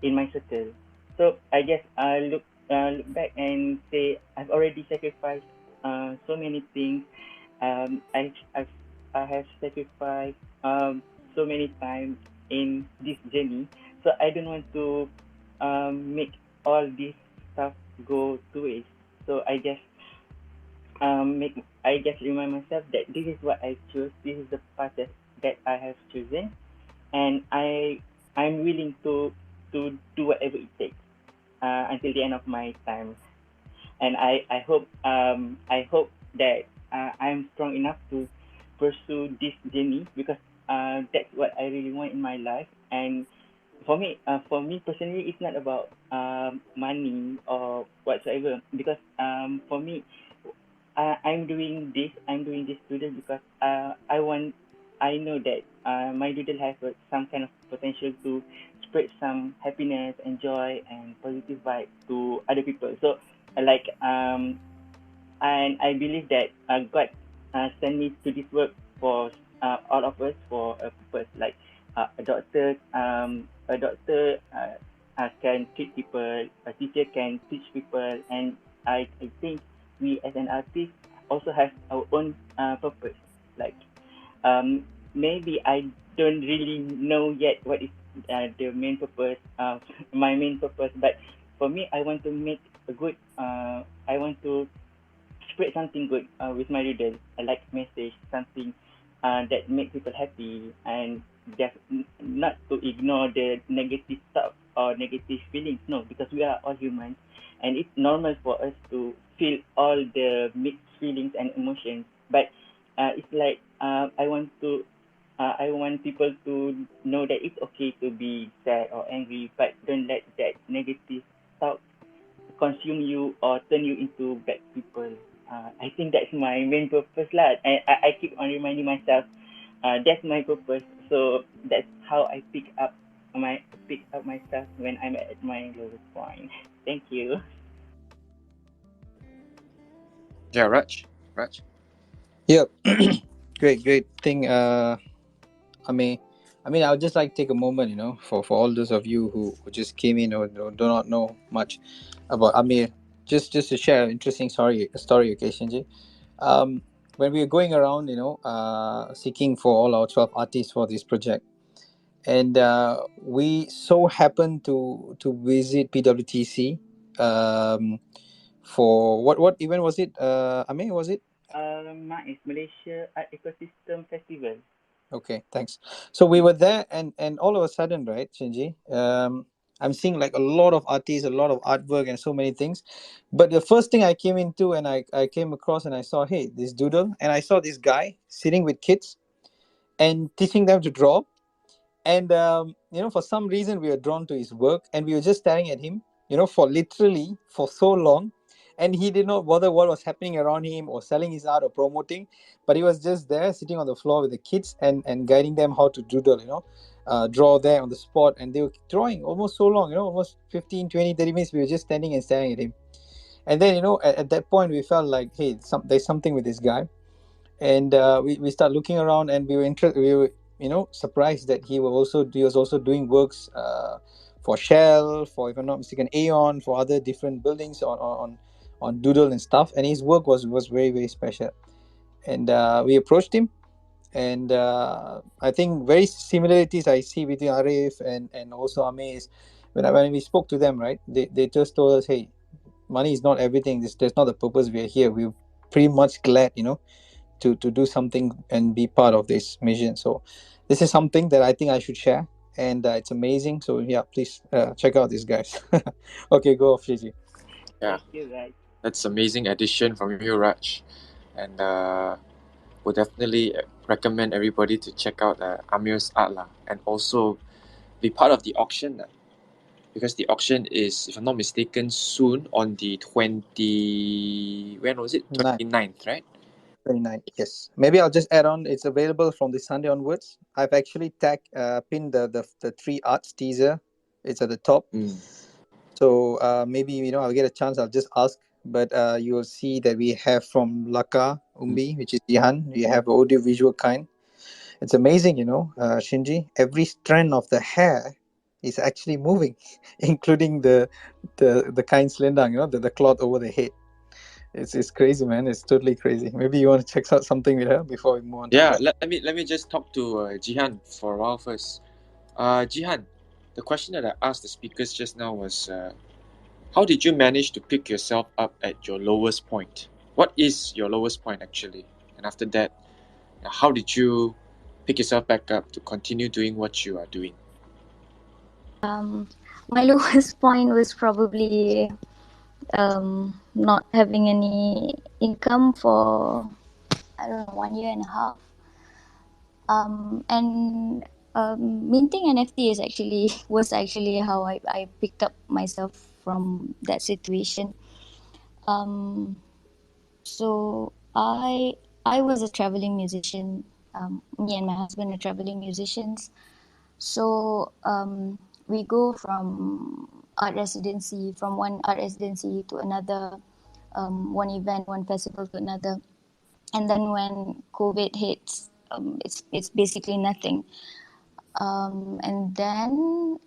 Speaker 5: in my circle. So I just look back and say I've already sacrificed so many things. I've I have sacrificed so many times in this journey. So I don't want to make all this stuff go to waste. So I just remind myself that this is what I choose. This is the path that I have chosen, and I'm willing to do whatever it takes until the end of my time. And I hope that I'm strong enough to pursue this journey, because that's what I really want in my life. And for me personally, it's not about money or whatsoever, because for me, I'm doing this doodle because I know that my doodle has some kind of potential to spread some happiness and joy and positive vibe to other people. So like and I believe that God sent me to this work for all of us for a purpose. Like a doctor can treat people, a teacher can teach people, and I think we as an artist also have our own purpose. Like um, maybe I don't really know yet what is the main purpose, my main purpose. But for me, I want to make a good. I want to spread something good with my readers. I like message something that make people happy, and just not to ignore the negative stuff or negative feelings. No, because we are all humans, and it's normal for us to feel all the mixed feelings and emotions. But it's like I want people to know that it's okay to be sad or angry, but don't let that negative thought consume you or turn you into bad people. I think that's my main purpose lah. And I keep on reminding myself, that's my purpose. So that's how I pick up myself when I'm at my lowest point. Thank you.
Speaker 2: Yeah, Raj.
Speaker 1: Yep. Great thing. I would just like to take a moment, for all those of you who just came in or do not know much about Amir, just to share an interesting story, okay, Shinji. When we were going around, seeking for all our 12 artists for this project, and we so happened to visit PWTC, for what event was it? Amir, was it?
Speaker 5: Mine is Malaysia Art Ecosystem Festival.
Speaker 1: Okay, thanks. So we were there, and all of a sudden, right, Shinji, I'm seeing like a lot of artists, a lot of artwork, and so many things. But the first thing I came into, and I came across, and I saw, hey, this doodle, and I saw this guy sitting with kids and teaching them to draw. And for some reason, we were drawn to his work, and we were just staring at him, for literally for so long. And he did not bother what was happening around him or selling his art or promoting, but he was just there sitting on the floor with the kids and guiding them how to doodle, draw there on the spot. And they were drawing almost so long, almost 15, 20, 30 minutes. We were just standing and staring at him. And then, at that point, we felt like, hey, there's something with this guy. And we started looking around, and we were surprised that he was also doing works for Shell, for, if I'm not mistaken, Aeon, for other different buildings on doodle and stuff. And his work was very, very special. And we approached him, and I think very similarities I see between Arif and also Amir is when we spoke to them, right? They just told us, hey, money is not everything. That's not the purpose we are here. We're pretty much glad, to do something and be part of this mission. So this is something that I think I should share, and it's amazing. So yeah, please check out these guys. Okay, go off, Shinji.
Speaker 2: Yeah,
Speaker 5: Thank you, guys.
Speaker 2: that's amazing addition from you, Raj, and would definitely recommend everybody to check out Amir's art lah, and also be part of the auction because the auction is, if I'm not mistaken, soon on the 29th, right?
Speaker 1: 29, yes. Maybe I'll just add on. It's available from this Sunday onwards. I've actually pinned the 3 arts teaser. It's at the top. So maybe I'll get a chance. I'll just ask. But you will see that we have from Laka Umbi, which is Jihan. We have audio visual kind. It's amazing, Shinji. Every strand of the hair is actually moving, including the kind selendang, the cloth over the head. It's crazy, man. It's totally crazy. Maybe you want to check out something with her before we move on.
Speaker 2: Yeah, let me just talk to Jihan for a while first. Jihan, the question that I asked the speakers just now was, how did you manage to pick yourself up at your lowest point? What is your lowest point actually? And after that, how did you pick yourself back up to continue doing what you are doing?
Speaker 4: My lowest point was probably not having any income for, I don't know, 1.5 years. And minting NFT was actually how I picked up myself from that situation. So I was a traveling musician. Me and my husband are traveling musicians. So we go from one art residency to another, one event, one festival to another. And then when COVID hits, it's basically nothing. And then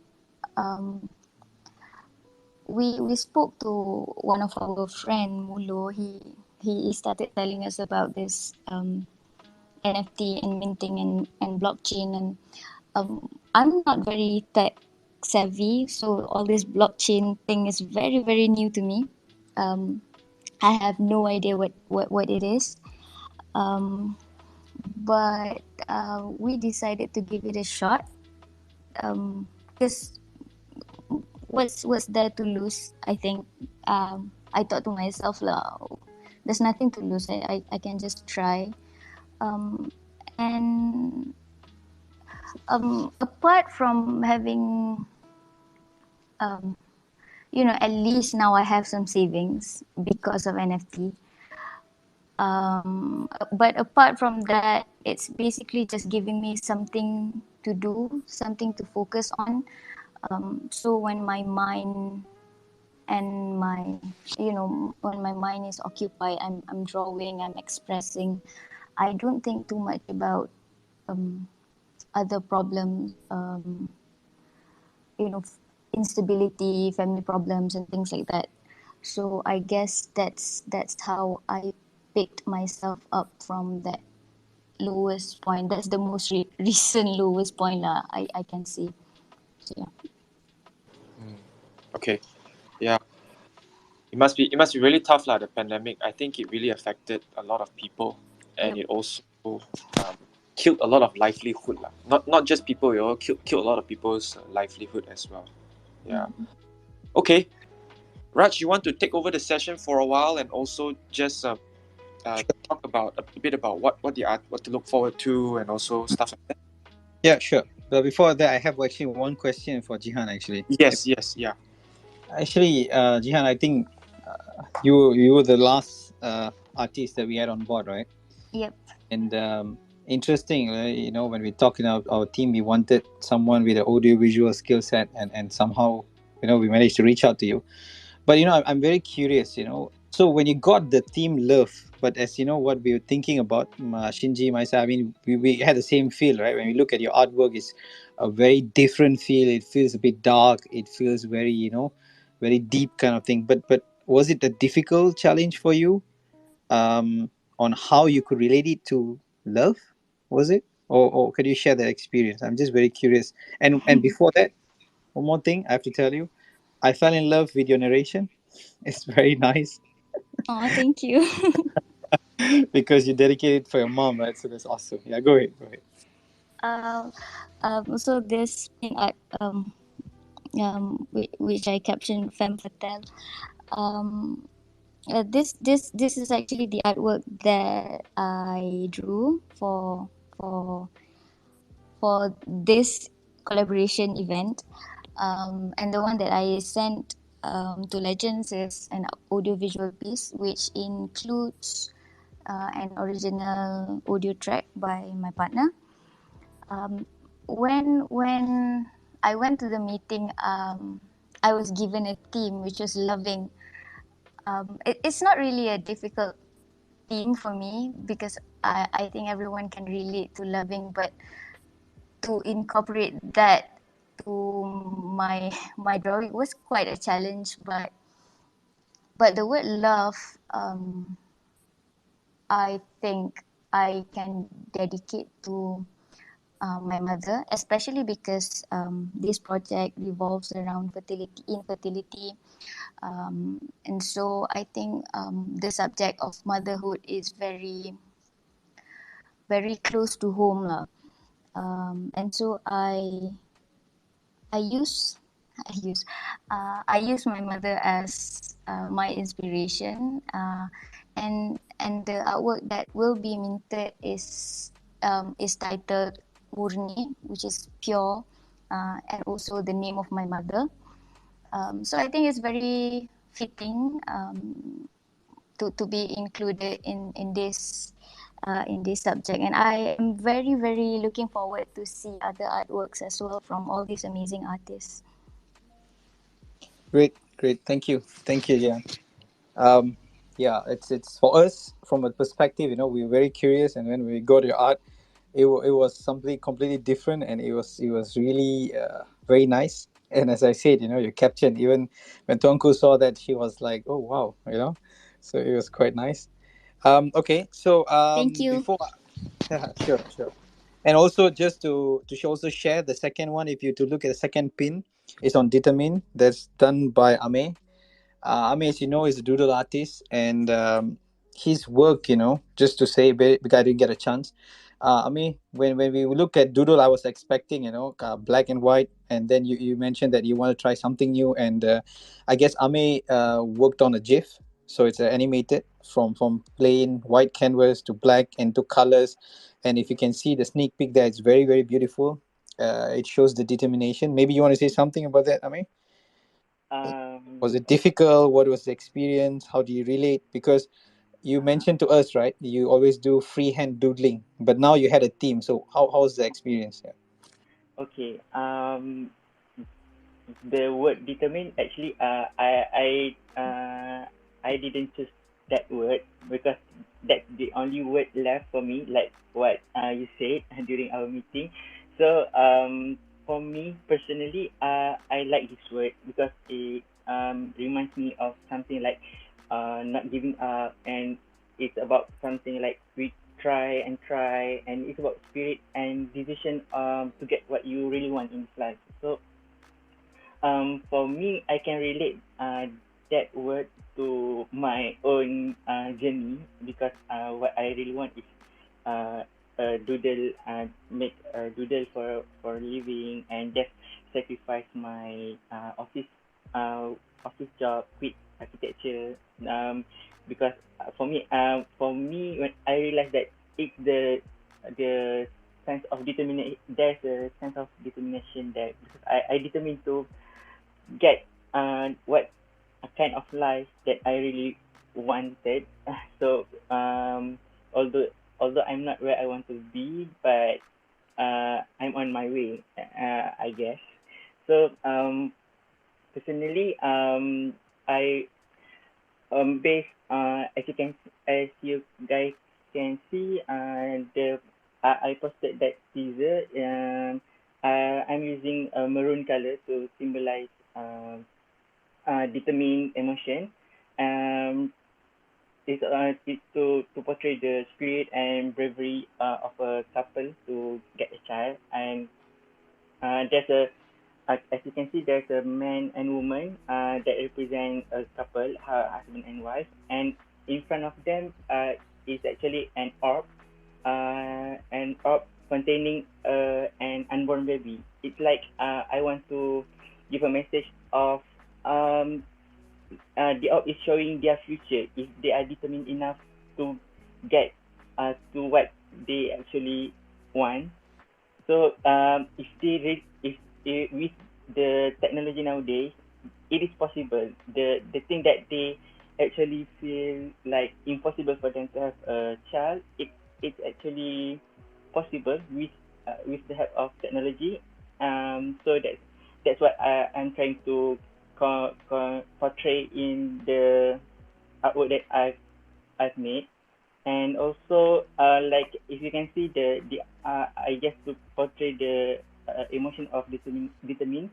Speaker 4: we spoke to one of our friend, Mulo. He started telling us about this NFT and minting and blockchain. And I'm not very tech savvy, so all this blockchain thing is very, very new to me. I have no idea what it is. But we decided to give it a shot, because what's there to lose? I think I thought to myself, there's nothing to lose. I can just try. And apart from having, at least now I have some savings because of NFT. But apart from that, it's basically just giving me something to do, something to focus on. So when my mind and when my mind is occupied, I'm drawing, I'm expressing. I don't think too much about other problems, instability, family problems, and things like that. So I guess that's how I picked myself up from that lowest point. That's the most recent lowest point I can see. So yeah.
Speaker 2: Okay, yeah. It must be really tough the pandemic. I think it really affected a lot of people, and it also killed a lot of livelihood Not just people, it killed a lot of people's livelihood as well. Yeah. Okay, Raj, you want to take over the session for a while and also just talk about a bit about what to look forward to and also stuff like that?
Speaker 1: Yeah, sure. But before that, I have actually one question for Jihan actually.
Speaker 2: Yes, yeah.
Speaker 1: Actually, Jihan, I think you were the last artist that we had on board, right?
Speaker 4: Yep.
Speaker 1: And interesting, when we talk in our team, we wanted someone with an audio visual skill set, and somehow, we managed to reach out to you. But I'm very curious. So when you got the theme love, but as you know, what we were thinking about, Shinji, myself, I mean, we had the same feel, right? When we look at your artwork, it's a very different feel. It feels a bit dark. It feels very, very deep kind of thing. But was it a difficult challenge for you, on how you could relate it to love? Was it, or could you share that experience? I'm just very curious. And before that, one more thing I have to tell you, I fell in love with your narration. It's very nice
Speaker 4: Oh, thank you.
Speaker 1: because you dedicated it for your mom, right? So that's awesome. Yeah, go ahead. Go ahead.
Speaker 4: So this paint art, which I captioned femme fatale. This is actually the artwork that I drew for for this collaboration event. And the one that I sent to Legends is an audiovisual piece, which includes an original audio track by my partner. When I went to the meeting, I was given a theme which was loving. It's not really a difficult theme for me because I think everyone can relate to loving, but to incorporate that to my drawing was quite a challenge. But the word love, I think I can dedicate to my mother, especially because this project revolves around infertility, and so I think the subject of motherhood is very, very close to home, lah. And so I use I use I use my mother as my inspiration, and the artwork that will be minted is titled Murni, which is pure, and also the name of my mother. So I think it's very fitting to be included in this subject, and I am very, very looking forward to see other artworks as well from all these amazing artists.
Speaker 1: Great, great. Thank you, yeah. Yeah, it's for us from a perspective. We were very curious, and when we got your art, it was something completely different, and it was really very nice. And as I said, you captured, even when Tuanku saw that, she was like, "Oh wow," So it was quite nice. Okay, so
Speaker 4: Thank you.
Speaker 1: before, yeah, sure, sure. And also, just to also share the second one, if you to look at the second pin, it's on Determine. That's done by Ame. Ame, as you know, is a doodle artist, and his work, just to say, because I didn't get a chance. Ame, when we look at doodle, I was expecting, black and white, and then you mentioned that you want to try something new, and I guess Ame worked on a GIF, so it's animated from plain white canvas to black and to colors, and if you can see the sneak peek there, it's very, very beautiful. It shows the determination. Maybe you want to say something about that, Ame? Was it difficult? What was the experience? How do you relate? Because you mentioned to us, right? You always do freehand doodling, but now you had a team. So how's the experience? Yeah.
Speaker 5: Okay. The word determine, actually, I didn't choose that word because that's the only word left for me, like what you said during our meeting. So for me personally, I like this word because it reminds me of something like not giving up, and it's about something like we try, and it's about spirit and decision to get what you really want in this life. So for me, I can relate that word to my own journey because what I really want is doodle, make a doodle for living, and just sacrifice my office job, quit architecture, because for me, when I realized that it's the sense of determination. There's a sense of determination there because I determined to get what kind of life that I really wanted. So although I'm not where I want to be, but I'm on my way, I guess. So personally, I based as you guys can see, the I posted that teaser. I'm using a maroon color to symbolize determined emotion. Um, it's to portray the spirit and bravery of a couple to get a child, and there's a as you can see, there's a man and woman that represent a couple, husband and wife, and in front of them is actually an orb containing an unborn baby. It's like I want to give a message of um, the orb is showing their future if they are determined enough to get to what they actually want. So if with the technology nowadays, it is possible. The thing that they actually feel like impossible for them to have a child, it's actually possible with the help of technology. So that's what I'm trying to portray in the artwork that I've made. And also like if you can see the I just to portray the emotion of determined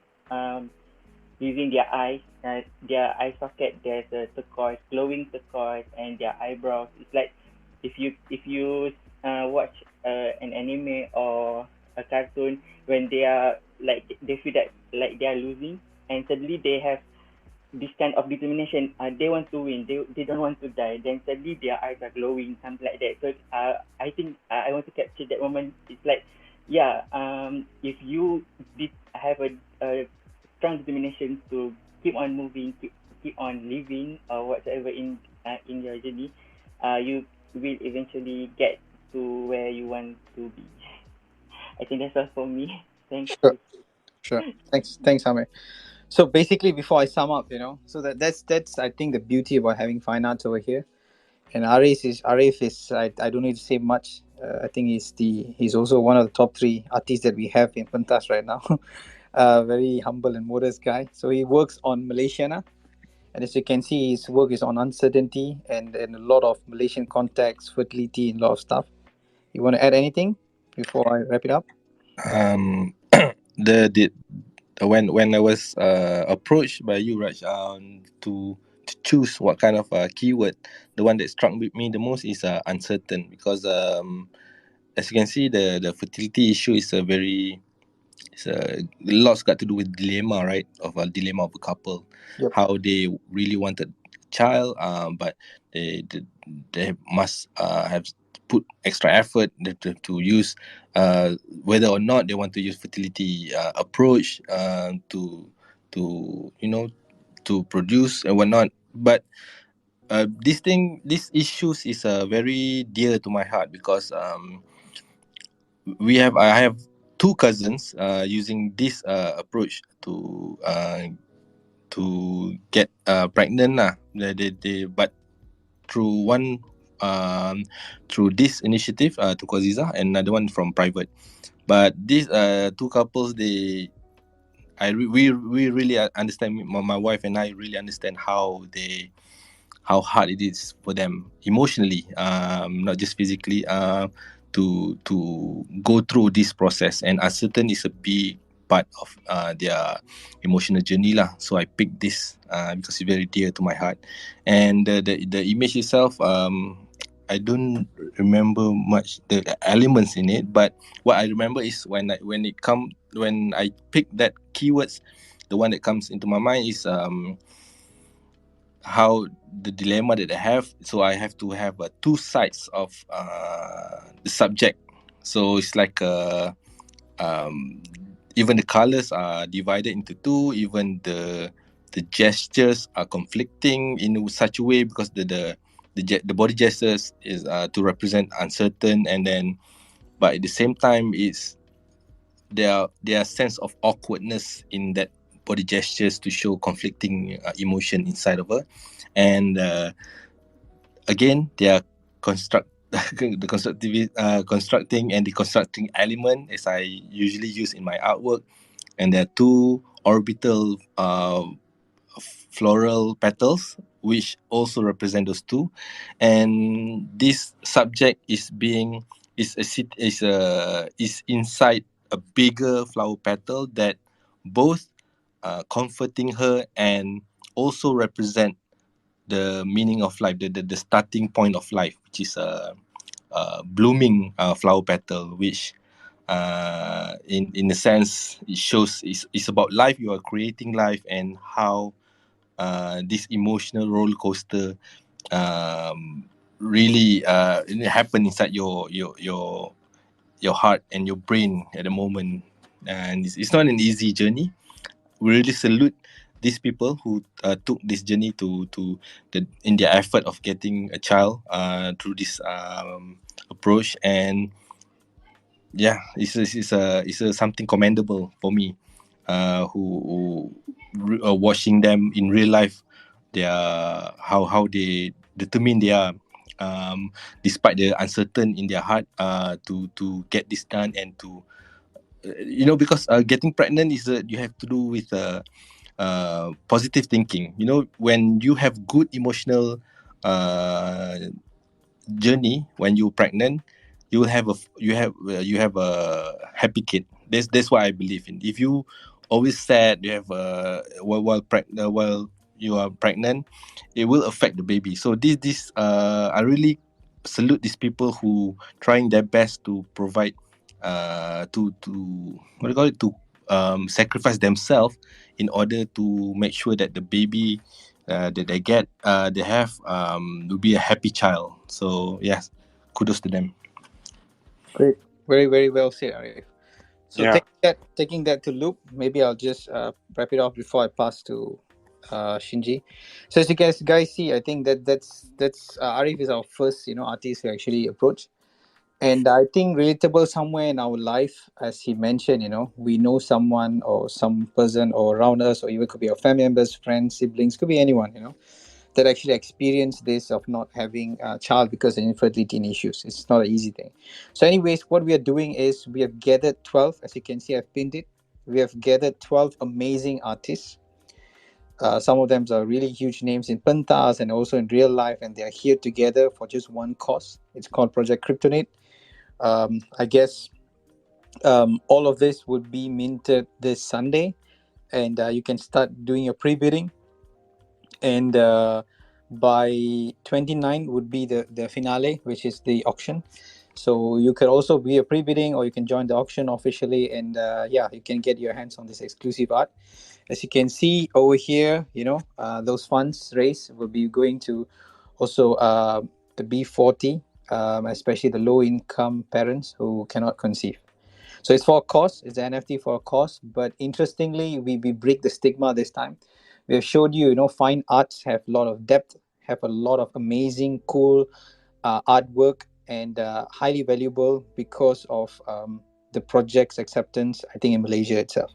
Speaker 5: using their eye socket. There's a turquoise, glowing turquoise, and their eyebrows. It's like if you watch an anime or a cartoon, when they are like they feel that like they are losing, and suddenly they have this kind of determination. They want to win. They don't want to die. Then suddenly their eyes are glowing, something like that. So I think I want to capture that moment. It's like, yeah, if you did have a strong determination to keep on moving, keep on living or whatever in your journey, you will eventually get to where you want to be. I think that's all for me. Thank
Speaker 1: Sure,
Speaker 5: you.
Speaker 1: sure. Thanks, Amir. So basically, before I sum up, so that's I think the beauty about having fine arts over here. And Arif is I don't need to say much. I think he's also one of the top three artists that we have in Pentas right now. Very humble and modest guy. So he works on Malaysiana, and as you can see, his work is on uncertainty and a lot of Malaysian context, fertility, and a lot of stuff. You want to add anything before I wrap it up?
Speaker 6: Um, the when I was approached by you, Raj, to choose what kind of keyword, the one that struck with me the most is uncertain, because as you can see, the fertility issue is a very it's a lot's got to do with dilemma, right? Of a dilemma of a couple,
Speaker 1: Yep.
Speaker 6: how they really wanted child, but they must have put extra effort to use whether or not they want to use fertility approach to to produce and whatnot. But these issues is very dear to my heart, because I have two cousins using this approach to get pregnant lah. But through one through this initiative to Kwaziza, and another one from private. But these two couples, we really understand. My wife and I really understand how hard it is for them emotionally, not just physically, to go through this process. And uncertain is a big part of their emotional journey lah. So I picked this because it's very dear to my heart. And the image itself, I don't remember much the elements in it, but what I remember is when I pick that keywords, the one that comes into my mind is how the dilemma that I have. So I have to have two sides of the subject. So it's like even the colors are divided into two. Even the gestures are conflicting in such a way, because the body gestures is to represent uncertain, and then but at the same time it's there are sense of awkwardness in that body gestures to show conflicting emotion inside of her. And again, they are the constructing and deconstructing element, as I usually use in my artwork. And there are two orbital floral petals which also represent those two, and this subject is inside a bigger flower petal that both comforting her and also represent the meaning of life, the starting point of life, which is a blooming flower petal, which in a sense it shows it's about life. You are creating life, and how this emotional roller coaster really happen inside your heart and your brain at the moment. And it's not an easy journey. We really salute these people who took this journey in their effort of getting a child through this approach. And yeah, it's something commendable for me, who watching them in real life. They are how they determine they are, despite the uncertain in their heart, to get this done, and to because getting pregnant is you have to do with positive thinking. When you have good emotional journey, when you're pregnant, you have a happy kid. That's what I believe in. If you always sad, you have while you are pregnant, it will affect the baby. So this I really salute these people who trying their best to provide, to what do you call it, to sacrifice themselves in order to make sure that the baby that they get, they have will be a happy child. So yes, kudos to them.
Speaker 1: Great. Very, very well said, Arif. So
Speaker 2: Yeah.
Speaker 1: taking that to loop, maybe I'll just wrap it off before I pass to Shinji. So as you guys see, I think that's Arif is our first artist we actually approach, and I think relatable somewhere in our life, as he mentioned, we know someone or some person or around us, or even could be our family members, friends, siblings, could be anyone, that actually experience this of not having a child because of infertility issues. It's not an easy thing. So anyways, what we are doing is we have gathered 12, as you can see, I've pinned it. We have gathered 12 amazing artists. Some of them are really huge names in pentas and also in real life, and they are here together for just one cause. It's called Project Cryptonate. I guess all of this would be minted this Sunday, and you can start doing your pre-bidding. And by 29 would be the finale, which is the auction. So you could also be a pre-bidding, or you can join the auction officially, and you can get your hands on this exclusive art. As you can see over here, those funds raised will be going to also the B40, especially the low-income parents who cannot conceive. So it's for a cause. It's an NFT for a cause. But interestingly, we break the stigma this time. We have showed you, fine arts have a lot of depth, have a lot of amazing, cool artwork, and highly valuable because of the project's acceptance, I think, in Malaysia itself.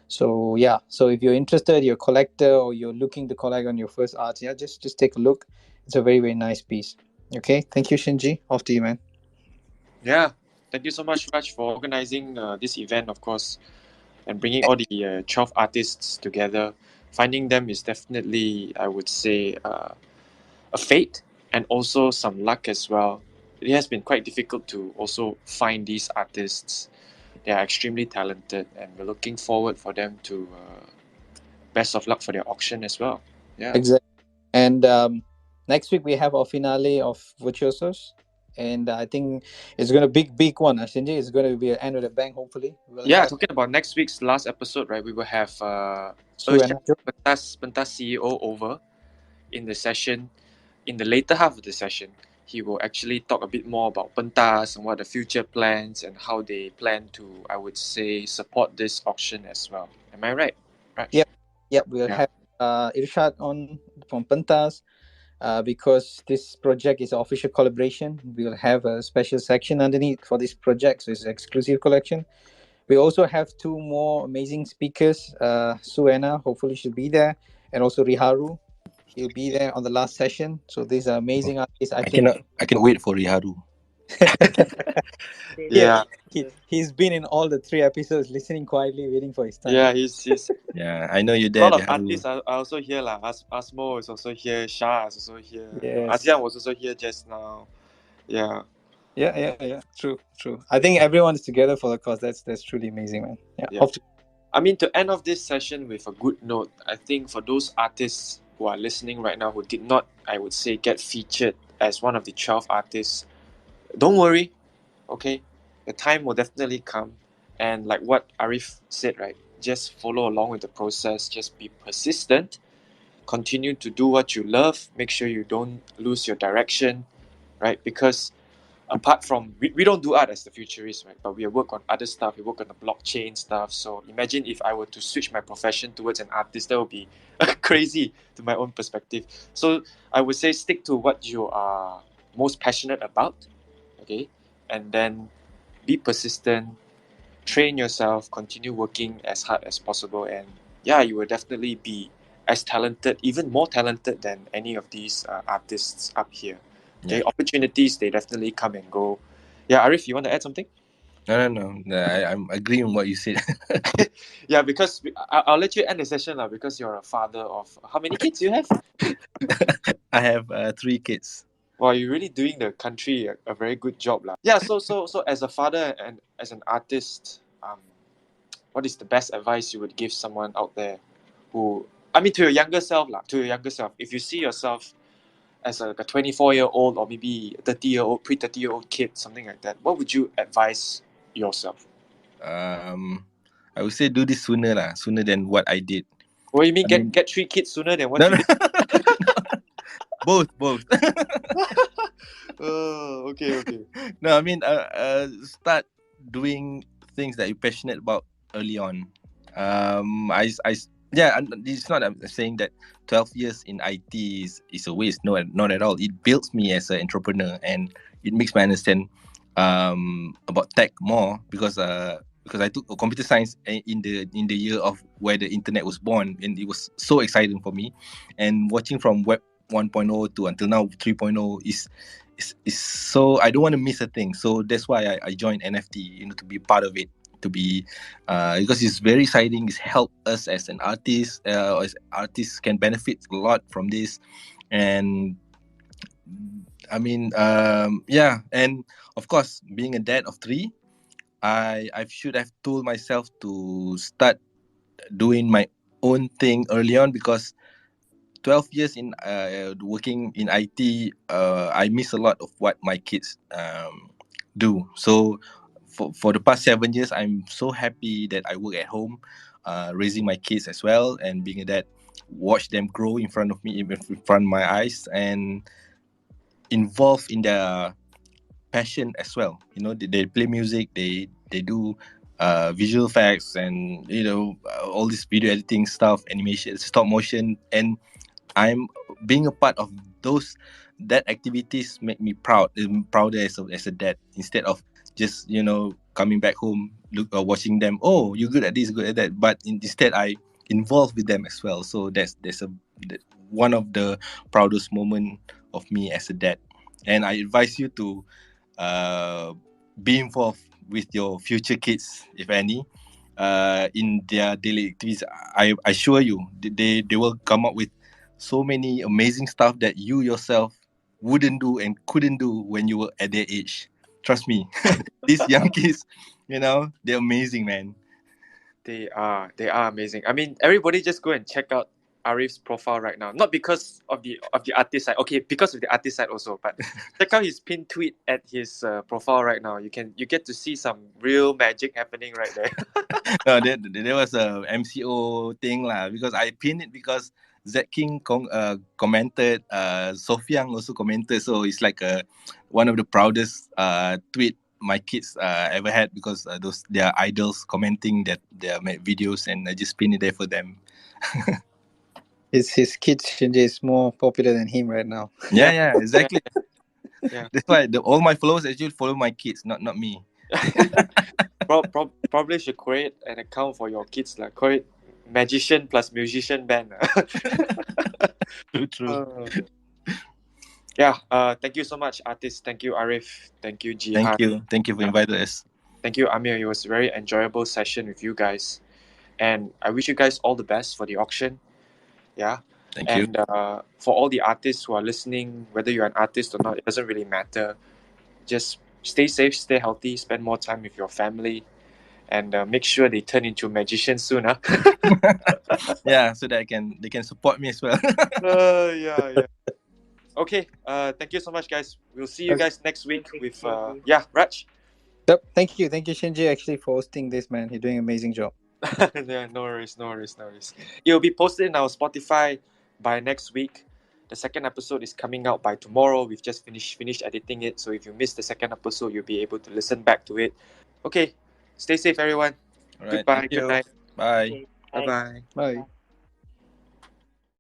Speaker 1: So yeah, so if you're interested, you're a collector, or you're looking to collect on your first art, just take a look. It's a very, very nice piece. Okay, thank you, Shinji. Off to you, man.
Speaker 2: Yeah. Thank you so much, Raj, for organizing this event, of course, and bringing all the 12 artists together. Finding them is definitely, I would say, a fate, and also some luck as well. It has been quite difficult to also find these artists. They are extremely talented, and we're looking forward for them to best of luck for their auction as well. Yeah.
Speaker 1: Exactly. And next week we have our finale of Virtuosos, and I think it's going to big one. Shinji, it's going to be an end with a bang. Hopefully, we'll
Speaker 2: Yeah,
Speaker 1: have
Speaker 2: talking about next week's last episode, right? We will have
Speaker 1: Sue and Nacho.
Speaker 2: Pentas CEO over in the session. In the later half of the session, he will actually talk a bit more about Pentas and what the future plans and how they plan to, I would say, support this auction as well. Am I right, Raj?
Speaker 1: Yep. We'll
Speaker 2: Yeah.
Speaker 1: have Irshad on from Pentas. Because this project is an official collaboration, we'll have a special section underneath for this project. So it's an exclusive collection. We also have two more amazing speakers. Suena, hopefully she'll be there, and also Riharu. He'll be there on the last session. So these are amazing artists.
Speaker 6: I cannot wait for Riharu.
Speaker 1: Yeah,
Speaker 2: Yeah,
Speaker 1: he's been in all the 3 episodes, listening quietly, waiting for his time.
Speaker 2: yeah, he's
Speaker 6: Yeah, I know you're
Speaker 2: a
Speaker 6: there,
Speaker 2: lot of
Speaker 6: Riharu.
Speaker 2: artists are also here lah. Asmo is also here. Shah is also here.
Speaker 1: Yes.
Speaker 2: Asian was also here just now. Yeah.
Speaker 1: Yeah. True. I think everyone is together for the cause. That's truly amazing, man. Yeah.
Speaker 2: Yeah.
Speaker 1: Hope to...
Speaker 2: I mean, to end off this session with a good note, I think for those artists who are listening right now who did not, I would say, get featured as one of the 12 artists, don't worry, okay? The time will definitely come. And like what Arif said, right? Just follow along with the process. Just be persistent. Continue to do what you love. Make sure you don't lose your direction, right? Because apart from we don't do art as the futurists, right? But we work on other stuff. We work on the blockchain stuff. So imagine if I were to switch my profession towards an artist, that would be crazy to my own perspective. So I would say stick to what you are most passionate about, okay? And then be persistent, train yourself, continue working as hard as possible, and yeah, you will definitely be as talented, even more talented than any of these artists up here. Okay,
Speaker 6: Yeah.
Speaker 2: opportunities, they definitely come and go. Yeah, Arif, you want to add something?
Speaker 6: No. I'm agreeing with what you said.
Speaker 2: Yeah, because I'll let you end the session now because you're a father of how many kids you have?
Speaker 6: I have 3 kids.
Speaker 2: Wow, you're really doing the country a very good job, lah. Yeah, so as a father and as an artist, what is the best advice you would give someone out there who, I mean, to your younger self, lah, to your younger self, if you see yourself as a 24-year-old or maybe 30-year-old, pre-30-year-old kid, something like that, what would you advise yourself?
Speaker 6: I would say do this sooner than what I did.
Speaker 2: What do you mean get 3 kids sooner than what
Speaker 6: No,
Speaker 2: you did?
Speaker 6: both.
Speaker 2: Oh, okay.
Speaker 6: No, I mean, start doing things that you're passionate about early on. It's not I'm saying that 12 years in IT is a waste. No, not at all. It builds me as an entrepreneur, and it makes me understand about tech more because I took computer science in the year of where the internet was born, and it was so exciting for me. And watching from web 1.0 to until now 3.0 is so I don't want to miss a thing. So that's why I joined NFT, to be part of it, to be because it's very exciting. It's helped us as an artist, as artists can benefit a lot from this. And I mean, and of course, being a dad of 3, I should have told myself to start doing my own thing early on, because 12 years in working in IT, I miss a lot of what my kids do. So for the past 7 years, I'm so happy that I work at home, raising my kids as well, and being a dad, watch them grow in front of me, even in front of my eyes, and involved in their passion as well. They play music, they do visual effects, and all this video editing stuff, animation, stop motion, and I'm being a part of that activities make me prouder as a dad, instead of just coming back home, watching them. Oh, you're good at this, good at that. But instead, I involved with them as well. So that's one of the proudest moment of me as a dad. And I advise you to be involved with your future kids, if any, in their daily activities. I assure you, they will come up with so many amazing stuff that you yourself wouldn't do and couldn't do when you were at their age. Trust me, these young kids, they're amazing, man.
Speaker 2: They are amazing. I mean, everybody just go and check out Arif's profile right now. Not because of the artist side. Okay, because of the artist side also. But check out his pinned tweet at his profile right now. You get to see some real magic happening right there.
Speaker 6: No, there was a MCO thing lah, because I pinned it because Zach King commented, Sofiang also commented. So it's like one of the proudest tweet my kids ever had, because their idols commenting that their videos, and I just pinned it there for them.
Speaker 1: His kid Shinji is more popular than him right now.
Speaker 6: Yeah, exactly.
Speaker 2: Yeah.
Speaker 6: That's why all my followers actually follow my kids, not me.
Speaker 2: Probably should create an account for your kids, like create magician plus musician band.
Speaker 6: True.
Speaker 2: Yeah. Thank you so much, artists. Thank you, Arif. Thank you, Jihan.
Speaker 6: Thank you for inviting us.
Speaker 2: Thank you, Amir. It was a very enjoyable session with you guys, and I wish you guys all the best for the auction. Yeah.
Speaker 6: Thank you.
Speaker 2: And for all the artists who are listening, whether you're an artist or not, it doesn't really matter. Just stay safe, stay healthy, spend more time with your family, and make sure they turn into magicians soon.
Speaker 6: Yeah, so that they can support me as well.
Speaker 2: Yeah. Okay. Thank you so much, guys. We'll see you
Speaker 1: Okay.
Speaker 2: guys next week
Speaker 5: Thank you,
Speaker 2: with
Speaker 5: Shinji.
Speaker 2: Raj.
Speaker 1: Yep. Thank you, Shinji, actually for hosting this, man. You're doing an amazing job.
Speaker 2: Yeah, no worries. It will be posted in our Spotify by next week. The second episode is coming out by tomorrow. We've just finished editing it, so if you missed the second episode, you'll be able to listen back to it. Okay, stay safe, everyone.
Speaker 6: All right,
Speaker 2: Goodbye.
Speaker 6: thank you.
Speaker 2: Good night.
Speaker 6: Bye.
Speaker 5: Okay,
Speaker 2: Bye bye.
Speaker 1: Bye.